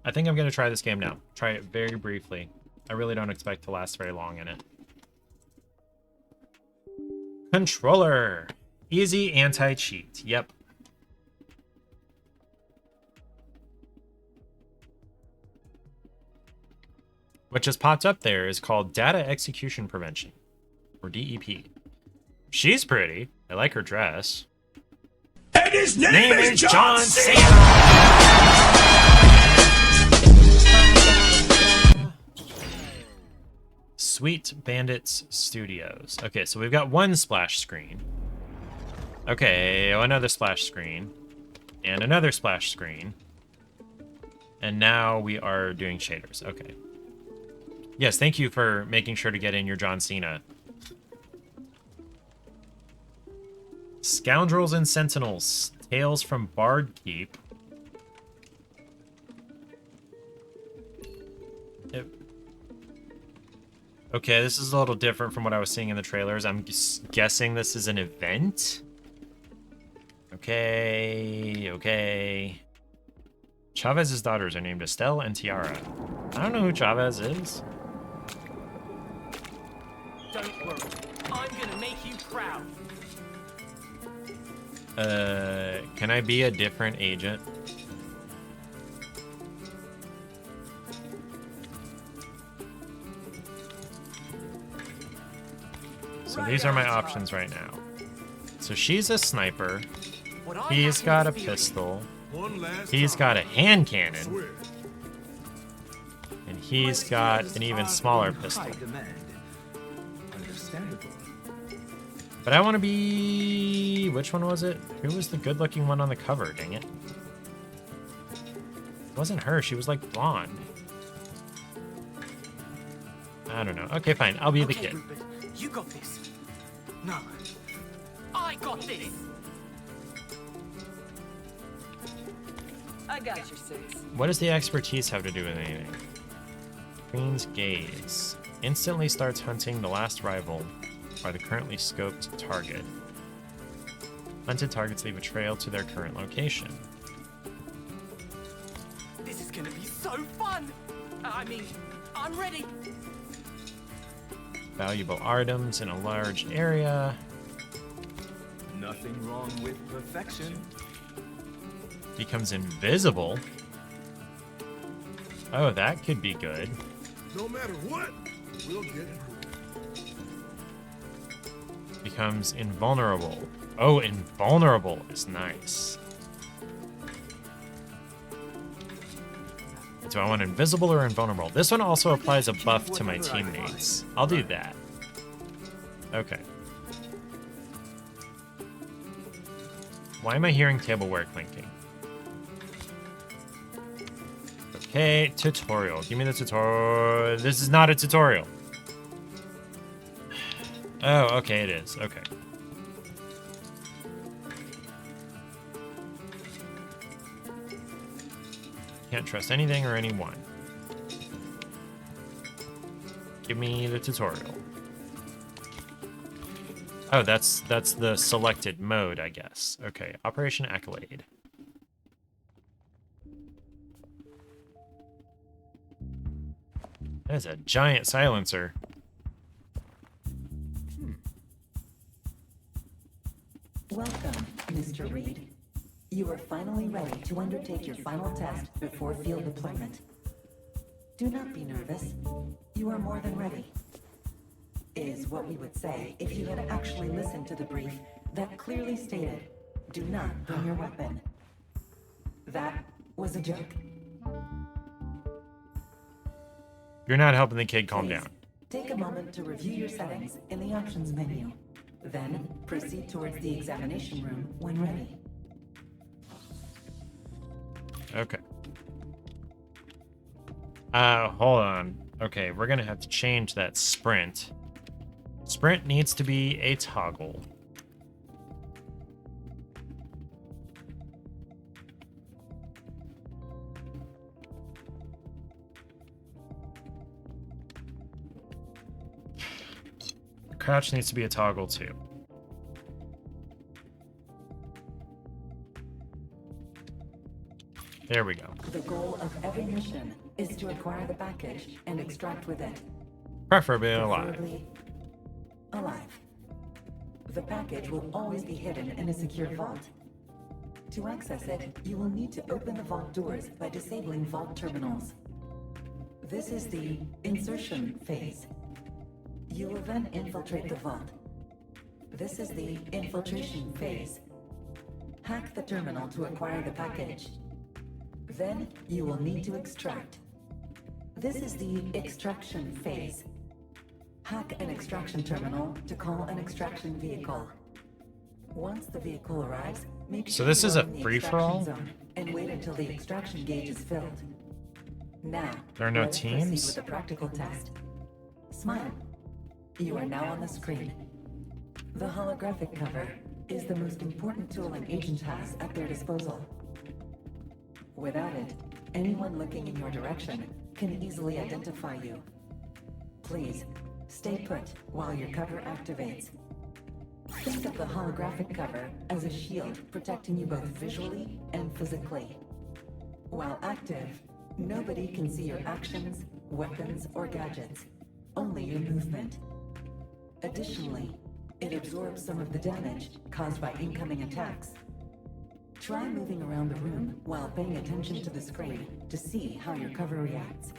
I think I'm going to try this game now. Try it very briefly. I really don't expect to last very long in it. Controller. Easy anti-cheat. Yep. What just popped up there is called Data Execution Prevention, or DEP. She's pretty. I like her dress. And his name is John Cena! Sweet Bandits Studios. Okay, so we've got one splash screen. Okay, another splash screen. And another splash screen. And now we are doing shaders. Okay. Yes, thank you for making sure to get in your John Cena. Scoundrels and Sentinels. Tales from Bard Keep. Okay, this is a little different from what I was seeing in the trailers. I'm guessing this is an event. Okay. Chavez's daughters are named Estelle and Tiara. I don't know who Chavez is. Don't worry, I'm gonna make you proud. Can I be a different agent? So these are my options right now. So she's a sniper. He's got a pistol. He's got a hand cannon. And he's got an even smaller pistol. But I want to be... Which one was it? Who was the good-looking one on the cover? Dang it. It wasn't her. She was like blonde. I don't know. Okay, fine. I'll be the kid. Rupert, you got this. No, I got this. I got your six. What does the expertise have to do with anything? Queen's Gaze. Instantly starts hunting the last rival or the currently scoped target. Hunted targets leave a trail to their current location. This is gonna be so fun! I mean, I'm ready. Valuable items in a large area. Nothing wrong with perfection. Becomes invisible. Oh, that could be good. No matter what, we'll get it. Becomes invulnerable. Oh, invulnerable is nice. Do I want invisible or invulnerable? This one also applies a buff to my teammates. I'll do that. Okay. Why am I hearing tableware clinking? Okay, tutorial. Give me the tutorial. This is not a tutorial. Oh, okay, it is. Okay. Can't trust anything or anyone. Give me the tutorial. Oh, that's the selected mode, I guess. Okay, Operation Accolade. That is a giant silencer. Welcome, Mr. Reed. You are finally ready to undertake your final test before field deployment. Do not be nervous. You are more than ready. Is what we would say if you had actually listened to the brief that clearly stated, do not bring your weapon. That was a joke. You're not helping the kid calm Please, down. take a moment to review your settings in the options menu. Then proceed towards the examination room when ready. Okay. Hold on. Okay, we're gonna have to change that sprint. Sprint needs to be a toggle. Crouch needs to be a toggle too. There we go. The goal of every mission is to acquire the package and extract with it. Preferably alive. Preferably alive. The package will always be hidden in a secure vault. To access it, you will need to open the vault doors by disabling vault terminals. This is the insertion phase. You will then infiltrate the vault. This is the infiltration phase. Hack the terminal to acquire the package. Then you will need to extract. This is the extraction phase. Hack an extraction terminal to call an extraction vehicle. Once the vehicle arrives, make So sure this you is are a in the free-for-all? extraction zone and wait until the extraction gauge is filled. Now, There are no let us proceed teams? with the practical test. Smile. You are now on the screen. The holographic cover is the most important tool an agent has at their disposal. Without it, anyone looking in your direction can easily identify you. Please, stay put while your cover activates. Think of the holographic cover as a shield protecting you both visually and physically. While active, nobody can see your actions, weapons, or gadgets, only your movement. Additionally, it absorbs some of the damage caused by incoming attacks. Try moving around the room while paying attention to the screen to see how your cover reacts.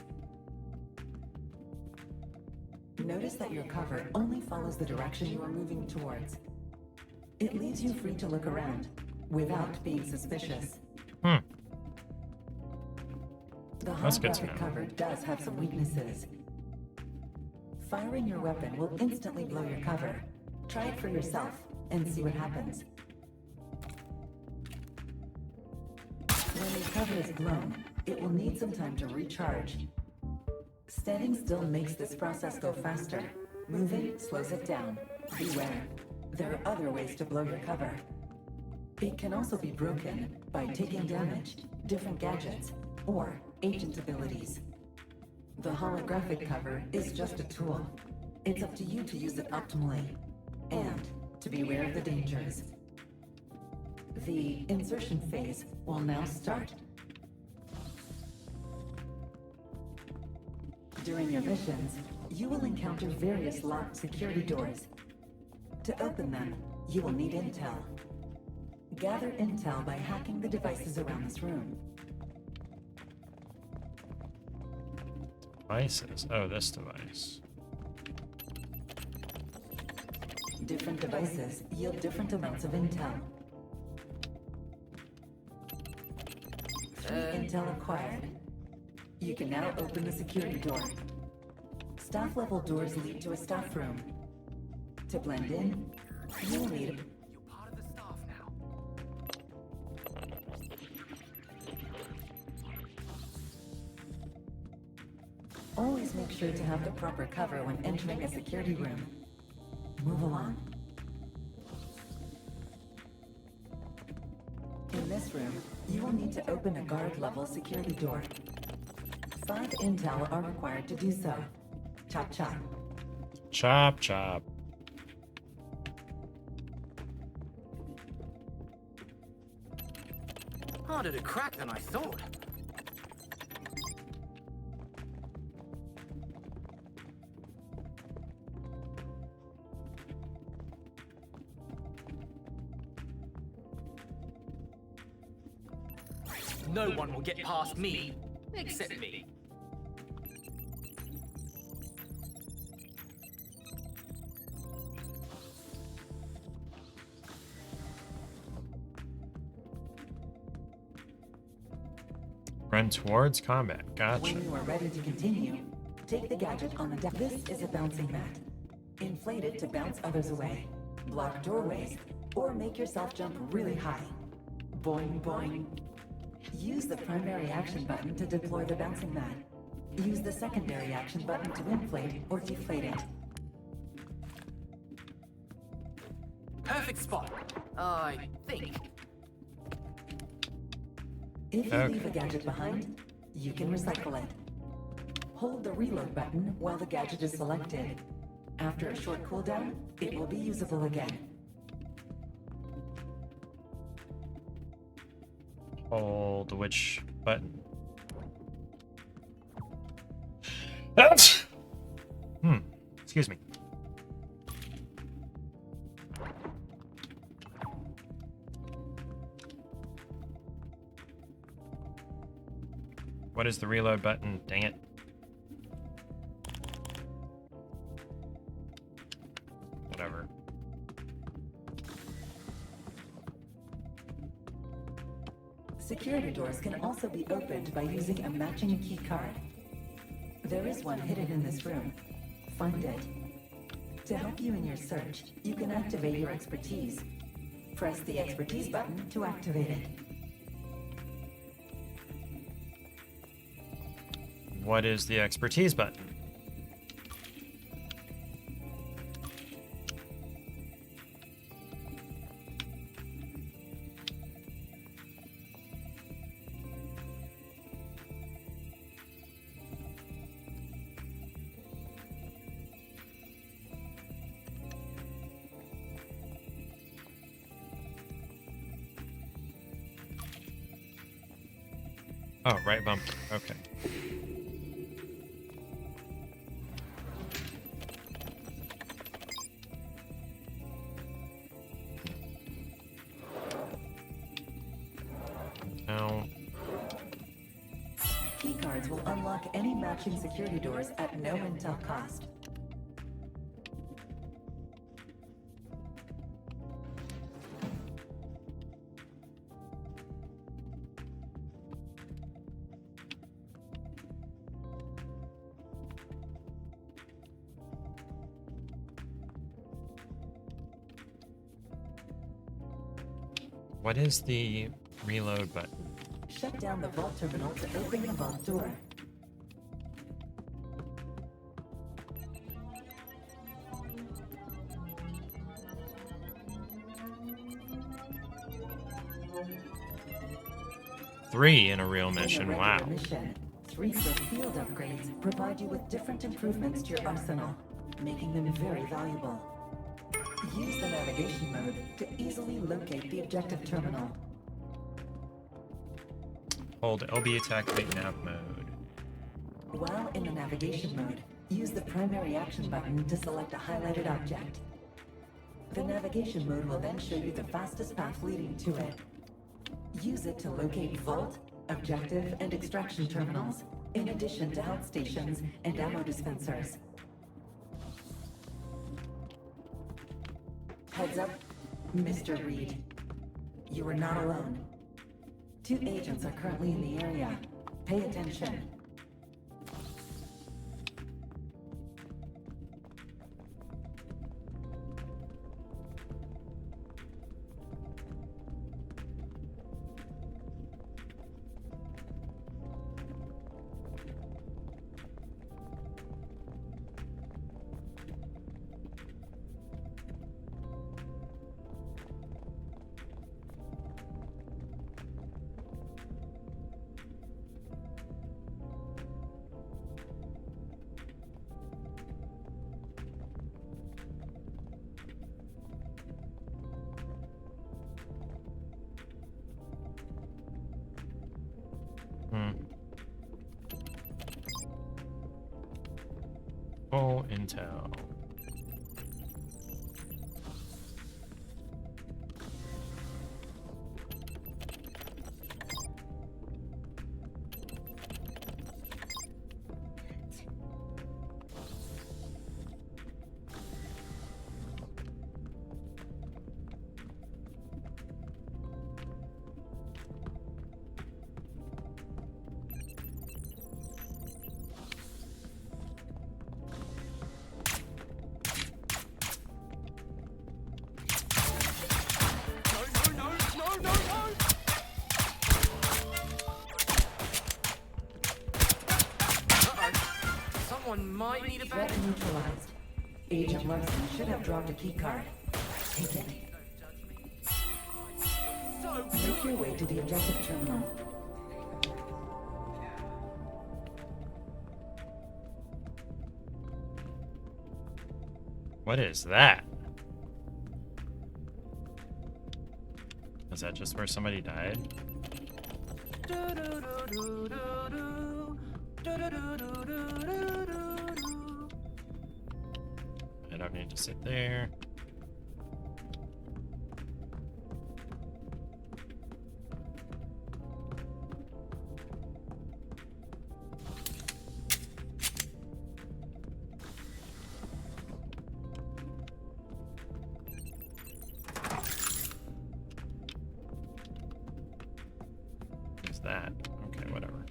Notice that your cover only follows the direction you are moving towards. It leaves you free to look around without being suspicious. The That's good to know. holographic cover does have some weaknesses. Firing your weapon will instantly blow your cover. Try it for yourself and see what happens. When your cover is blown, it will need some time to recharge. Standing still makes this process go faster. Moving slows it down. Beware. There are other ways to blow your cover. It can also be broken, by taking damage, different gadgets, or agent abilities. The holographic cover is just a tool. It's up to you to use it optimally, and to beware of the dangers. The insertion phase will now start. During your missions, you will encounter various locked security doors. To open them, you will need intel. Gather intel by hacking the devices around this room. Devices. Oh, this device. Different devices yield different amounts of intel. 3 intel acquired. You can now open the security door. Staff level doors lead to a staff room. To blend in, you will need You're part of the staff now. always make sure to have the proper cover when entering a security room. Move along. In this room, you will need to open a guard-level security door. 5 intel are required to do so. Chop chop. Chop, chop. Harder to crack than I thought. No one will get past me, except me. Run towards combat. Gotcha. When you are ready to continue, take the gadget on the deck. This is a bouncing mat. Inflate it to bounce others away, block doorways, or make yourself jump really high. Boing, boing. Use the primary action button to deploy the bouncing mat. Use the secondary action button to inflate or deflate it. Perfect spot, I think. If you Okay. leave a gadget behind, you can recycle it. Hold the reload button while the gadget is selected. After a short cooldown, it will be usable again. Hold which button? Excuse me. What is the reload button? Dang it. Whatever. Security doors can also be opened by using a matching key card. There is one hidden in this room. Find it. To help you in your search, you can activate your expertise. Press the expertise button to activate it. What is the expertise button? Oh, right bumper. Okay. Now, Keycards will unlock any matching security doors at no intel cost. what is the reload button? Shut down the vault terminal to open the vault door. 3 in a real In a mission. regular Wow. mission, 3 quick field upgrades provide you with different improvements to your arsenal, making them very valuable. Use the navigation mode to easily locate the objective terminal. Hold LB to activate nav mode. While in the navigation mode, use the primary action button to select a highlighted object. The navigation mode will then show you the fastest path leading to it. Use it to locate vault, objective, and extraction terminals, in addition to health stations and ammo dispensers. Heads up, Mr. Reed. You are not alone. 2 agents are currently in the area. Pay attention. Full intel. Someone might need a Threat bag. neutralized. Agent Larson should have dropped a keycard. Take it. Make your way to the objective terminal. What is that? Is that just where somebody died? I don't need to sit there. Who's that? Okay, whatever.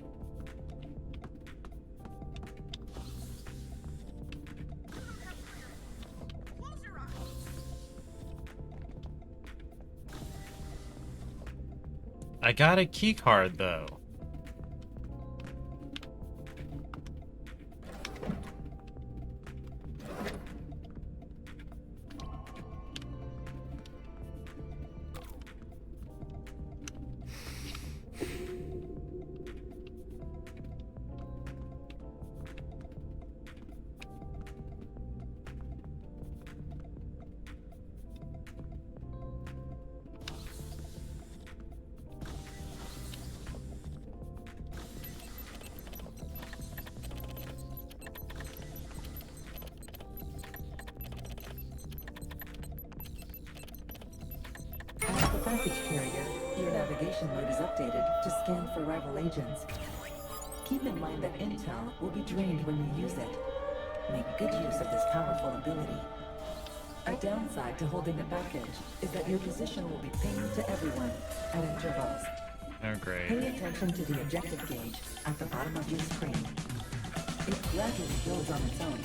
I got a key card though. As the package carrier, your navigation mode is updated to scan for rival agents. Keep in mind that intel will be drained when you use it. Make good use of this powerful ability. A downside to holding the package is that your position will be pinged to everyone at intervals. Oh, great. Pay attention to the objective gauge at the bottom of your screen. It gradually builds on its own,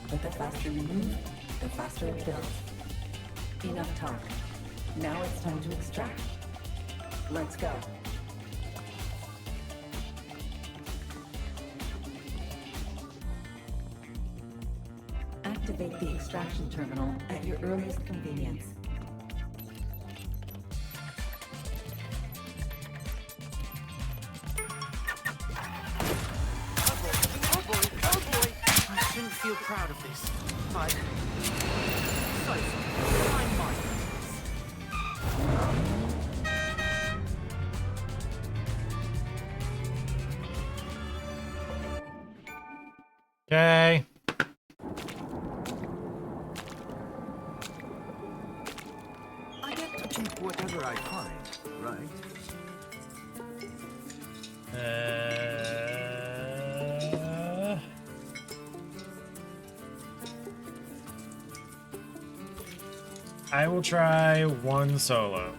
but the faster you move, the faster it builds. Enough talk. Now it's time to extract. Let's go. Activate the extraction terminal at your earliest convenience. proud of this, but so far, I'm mindful. Okay. I get to keep whatever I find, right? I will try one solo.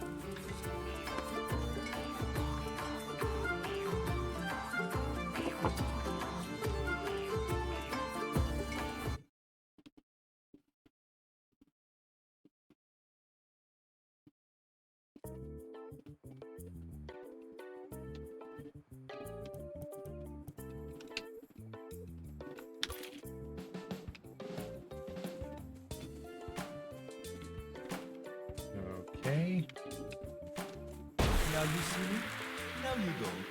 Okay. Now you see me, now you don't.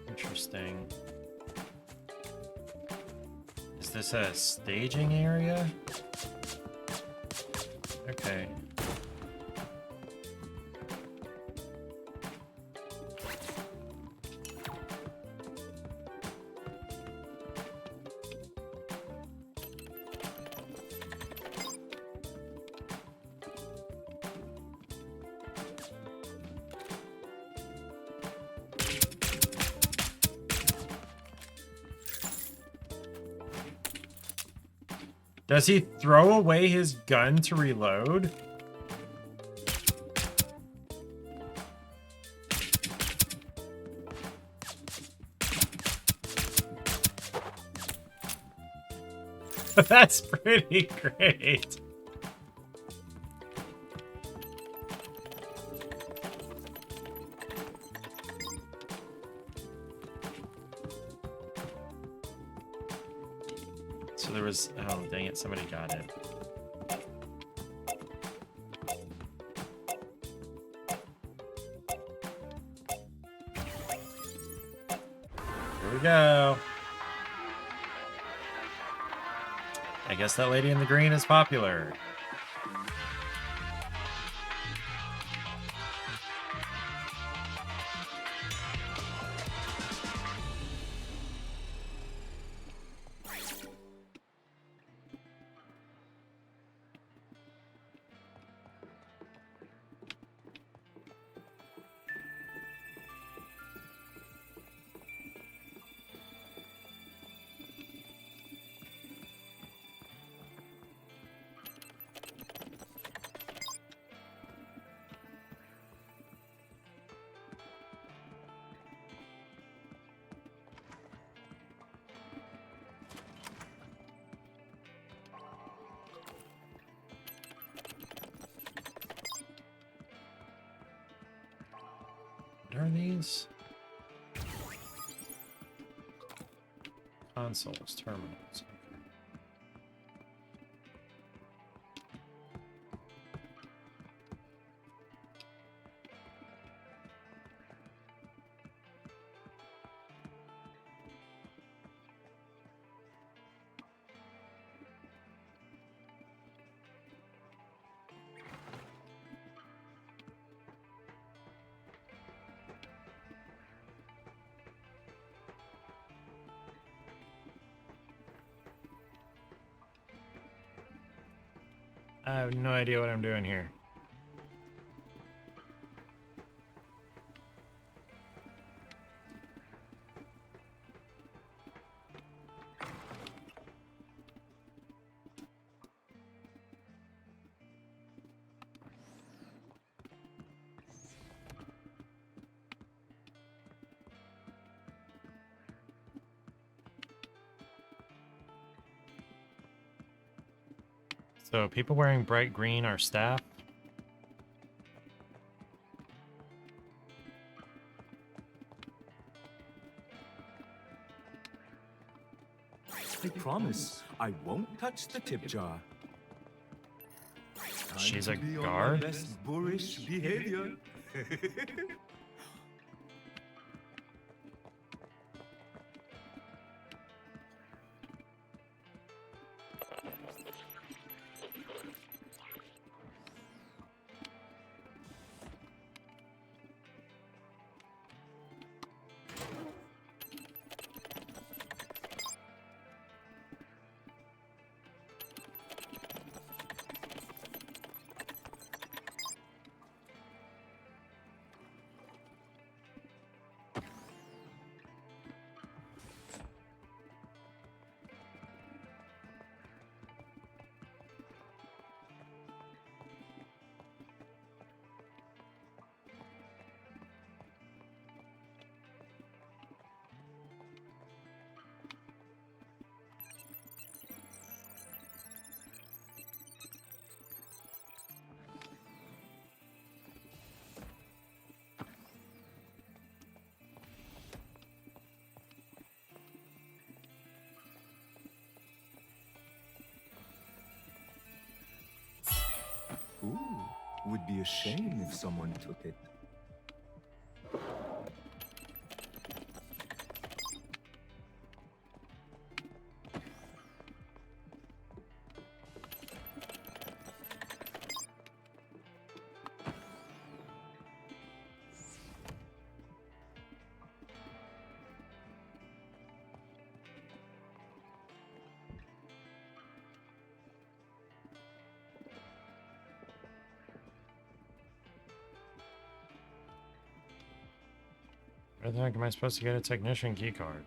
Interesting. Is this a staging area? Okay. Does he throw away his gun to reload? That's pretty great. So there was, oh dang it, somebody got it. Here we go. I guess that lady in the green is popular. What are these? Consoles, terminals. I have no idea what I'm doing here. So people wearing bright green are staff. I promise I won't touch the tip jar. Time She's to a be on my guard? best boorish behavior. would be a shame if someone took it. Where the heck am I supposed to get a technician keycard?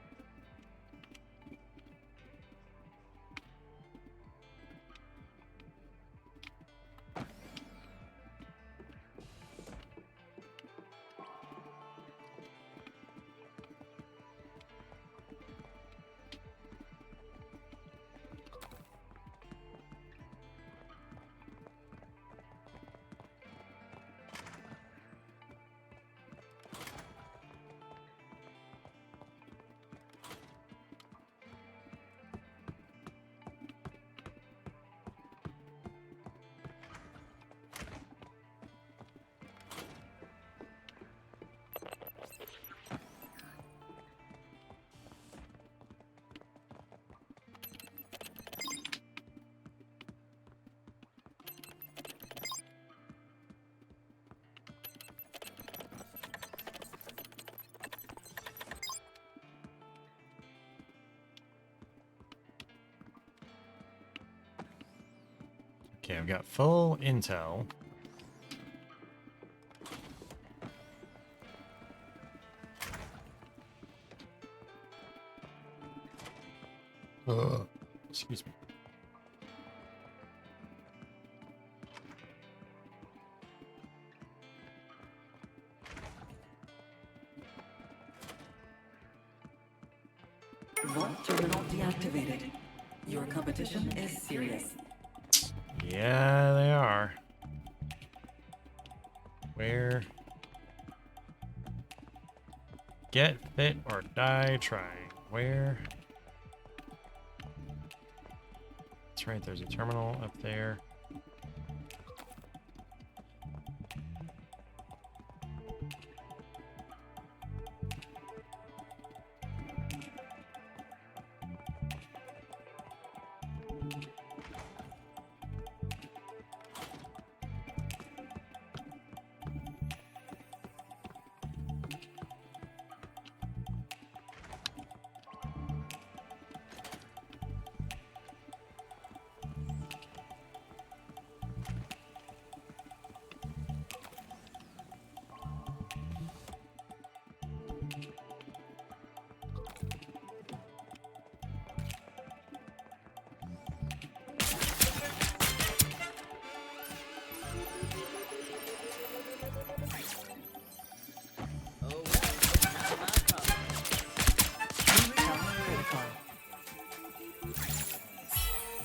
Okay, I've got full intel. Excuse me. Vault terminal deactivated. Your competition is serious. Yeah, they are. Where? Get fit or die trying. Where? That's right, there's a terminal up there.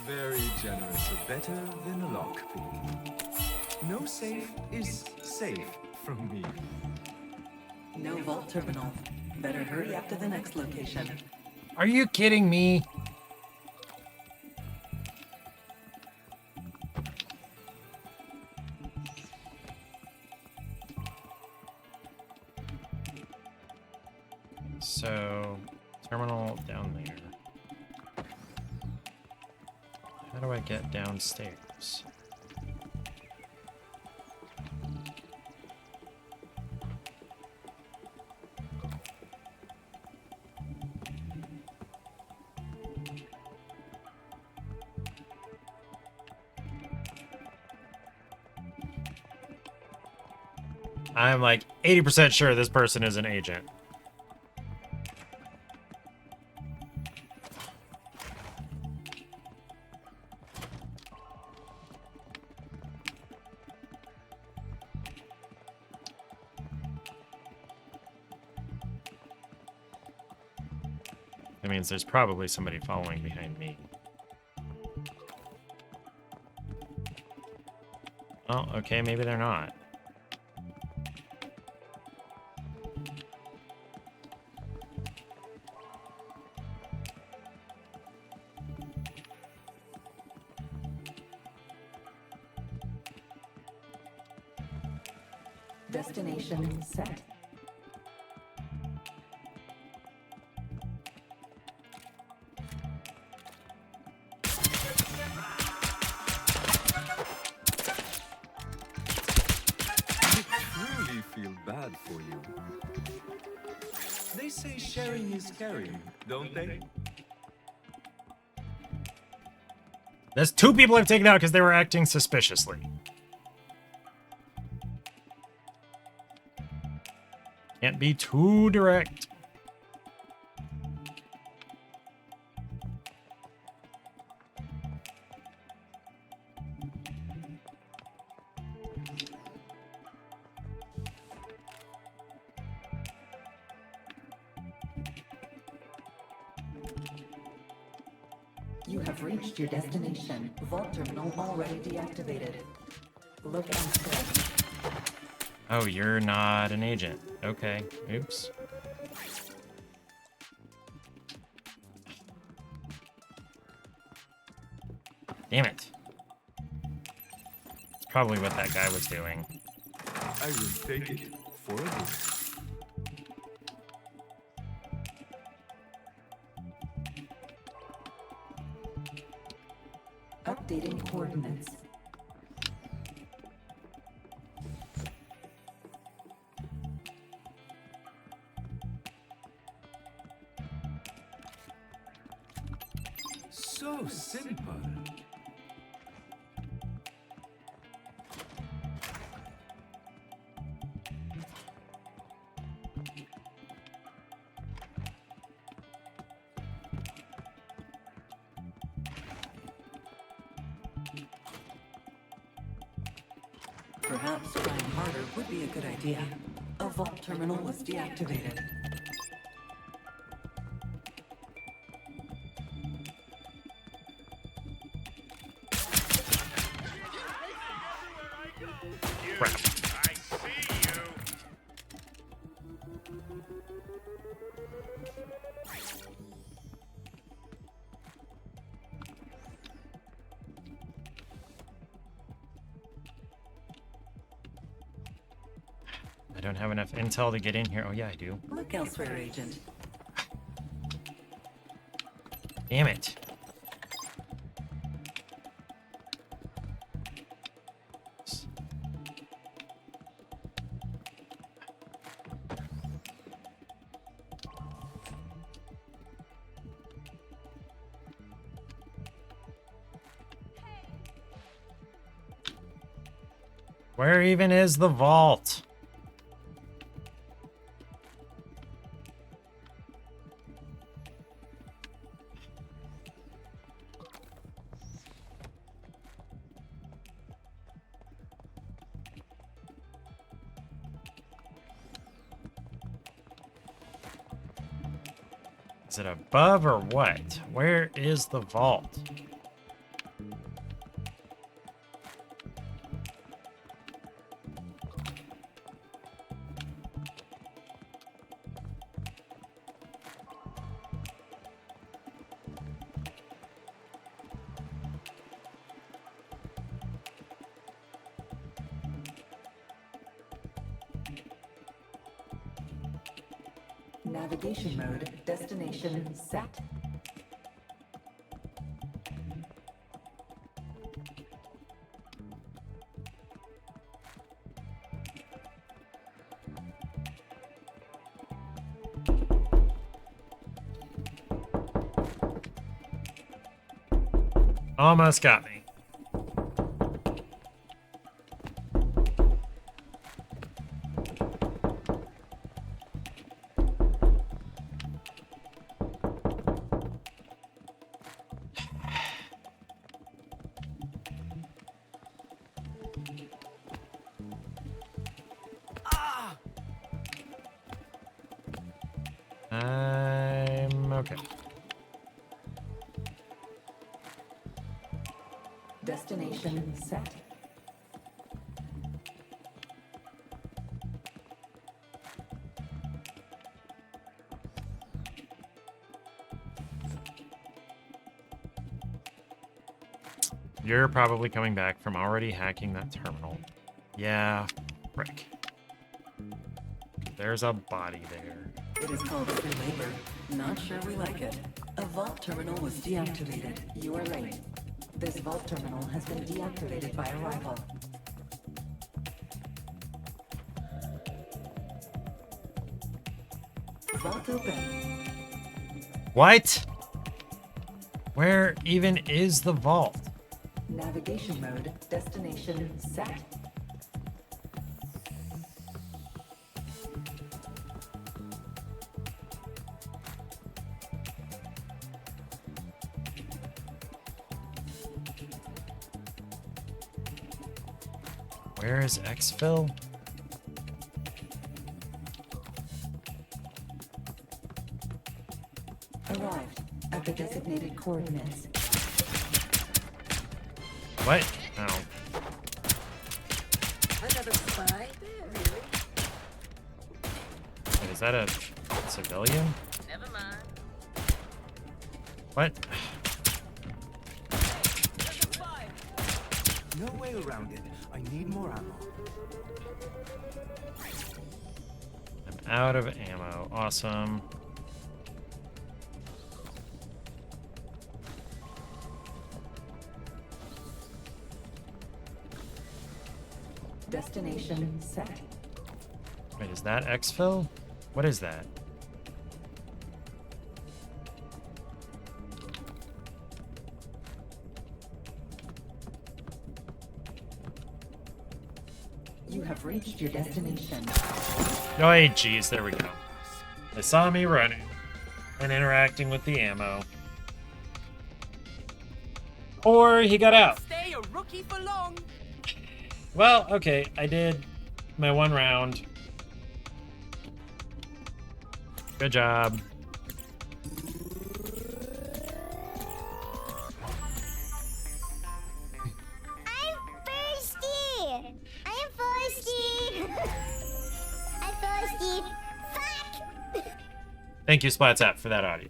Very generous, better than a lockpick. No safe is safe from me. No vault terminal. Better hurry up to the next location. Are you kidding me? So, terminal down there. How do I get downstairs? I'm like 80% sure this person is an agent. That means there's probably somebody following behind me. Oh, okay, maybe they're not. destination set. I truly feel bad for you. They say sharing is caring, don't they? There's 2 people I've taken out because they were acting suspiciously. Can't be too direct. You have reached your destination. Vault terminal already deactivated. Look elsewhere. Oh, you're not an agent. Okay. Oops. Damn it. It's probably what that guy was doing. I will take it for a look. Updating coordinates. So simple. Perhaps trying harder would be a good idea. A vault terminal was deactivated. Right. I see you. I don't have enough intel to get in here. Oh, yeah, I do. Look elsewhere, Agent. Damn it. Where even is the vault? Is it above or what? Where is the vault? Navigation mode, destination set. Almost got me. I'm okay. Destination set. You're probably coming back from already hacking that terminal. Yeah, frick. There's a body there. It is called free labor. Not sure we like it. A vault terminal was deactivated. You are late. This vault terminal has been deactivated by arrival. Vault open. What? Where even is the vault? Navigation mode. Destination set. Where is exfil? Arrived at the designated coordinates. What? Oh. Another spy? Really? Wait, is that a civilian? Never mind. What? There's a spy. No way around it. I need more ammo. I'm out of ammo. Awesome. Destination set. Wait, is that exfil? What is that? You have reached your destination. Oh, hey, geez, there we go. They saw me running and interacting with the ammo. Or he got out. Stay a rookie for long. Well, okay, I did my one round. Good job. I'm thirsty. I'm thirsty. I'm thirsty. Fuck. Thank you, Splatsap, for that audio.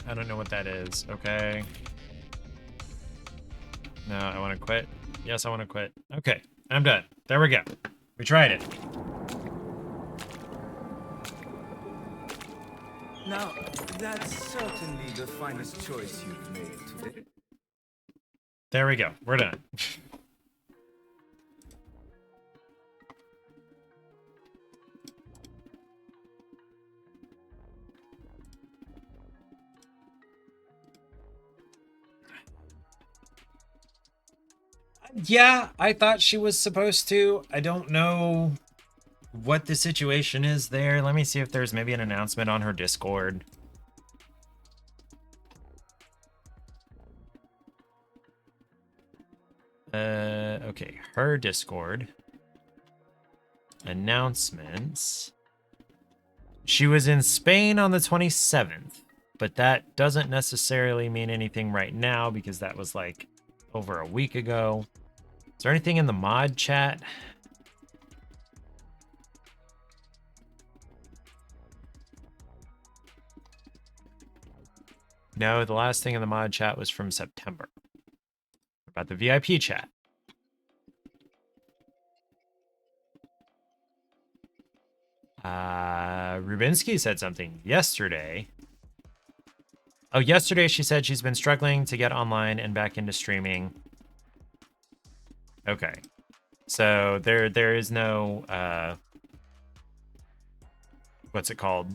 I don't know what that is. Okay. No, I want to quit. Yes, I want to quit. Okay, I'm done. There we go. We tried it. Now, that's certainly the finest choice you've made today. There we go. We're done. Yeah, I thought she was supposed to. I don't know what the situation is there. Let me see if there's maybe an announcement on her Discord. Okay, her Discord. Announcements. She was in Spain on the 27th, but that doesn't necessarily mean anything right now because that was like over a week ago. Is there anything in the mod chat? No, the last thing in the mod chat was from September. About the VIP chat. Rubinsky said something yesterday. Oh, yesterday she said she's been struggling to get online and back into streaming. Okay. So there is no what's it called?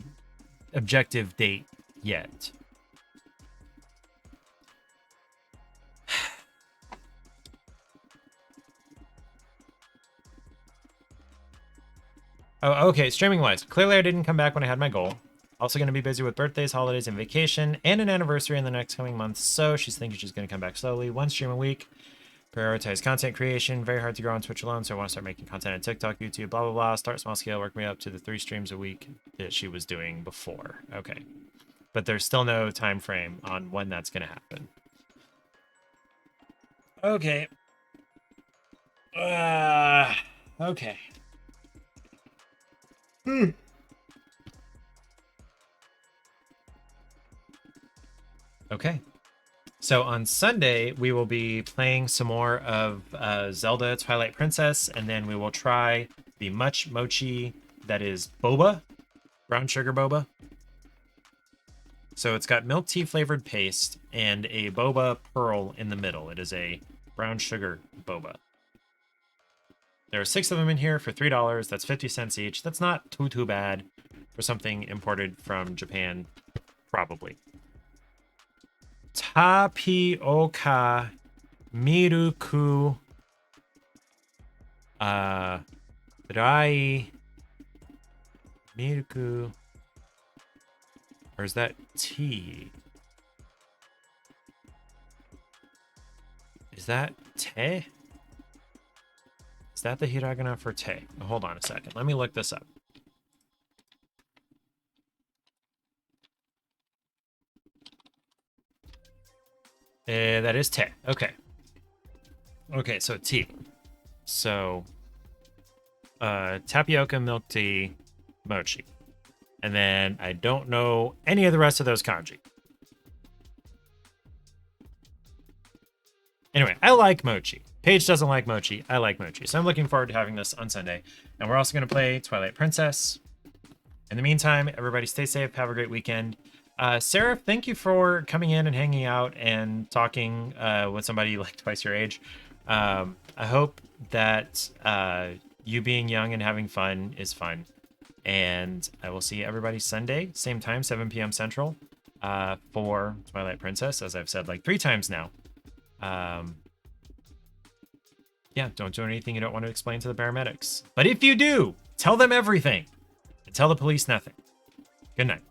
Objective date yet. Oh, okay. Streaming wise, clearly I didn't come back when I had my goal. Also going to be busy with birthdays, holidays, and vacation, and an anniversary in the next coming months. So she's thinking she's going to come back slowly. One stream a week. Prioritize content creation. Very hard to grow on Twitch alone, so I want to start making content on TikTok, YouTube, blah, blah, blah. Start small scale, work me up to the 3 streams a week that she was doing before. Okay. But there's still no time frame on when that's going to happen. Okay. Okay. Okay. So on Sunday, we will be playing some more of Zelda Twilight Princess, and then we will try the Much Mochi that is boba, brown sugar boba. So it's got milk tea flavored paste and a boba pearl in the middle. It is a brown sugar boba. There are 6 of them in here for $3. That's 50 cents each. That's not too bad for something imported from Japan, probably. Tapioca miruku rai miruku, or is that tea? Is that te? Is that the hiragana for te? Oh, hold on a second. Let me look this up. That is te. Okay. Okay, so tea. So, tapioca, milk tea, mochi. And then I don't know any of the rest of those kanji. Anyway, I like mochi. Paige doesn't like mochi. I like mochi. So I'm looking forward to having this on Sunday. And we're also going to play Twilight Princess. In the meantime, everybody stay safe. Have a great weekend. Sarah, thank you for coming in and hanging out and talking with somebody like twice your age. I hope that you being young and having fun is fun. And I will see everybody Sunday, same time, 7 p.m. Central, for Twilight Princess, as I've said like 3 times now. Yeah, don't do anything you don't want to explain to the paramedics. But if you do, tell them everything and tell the police nothing. Good night.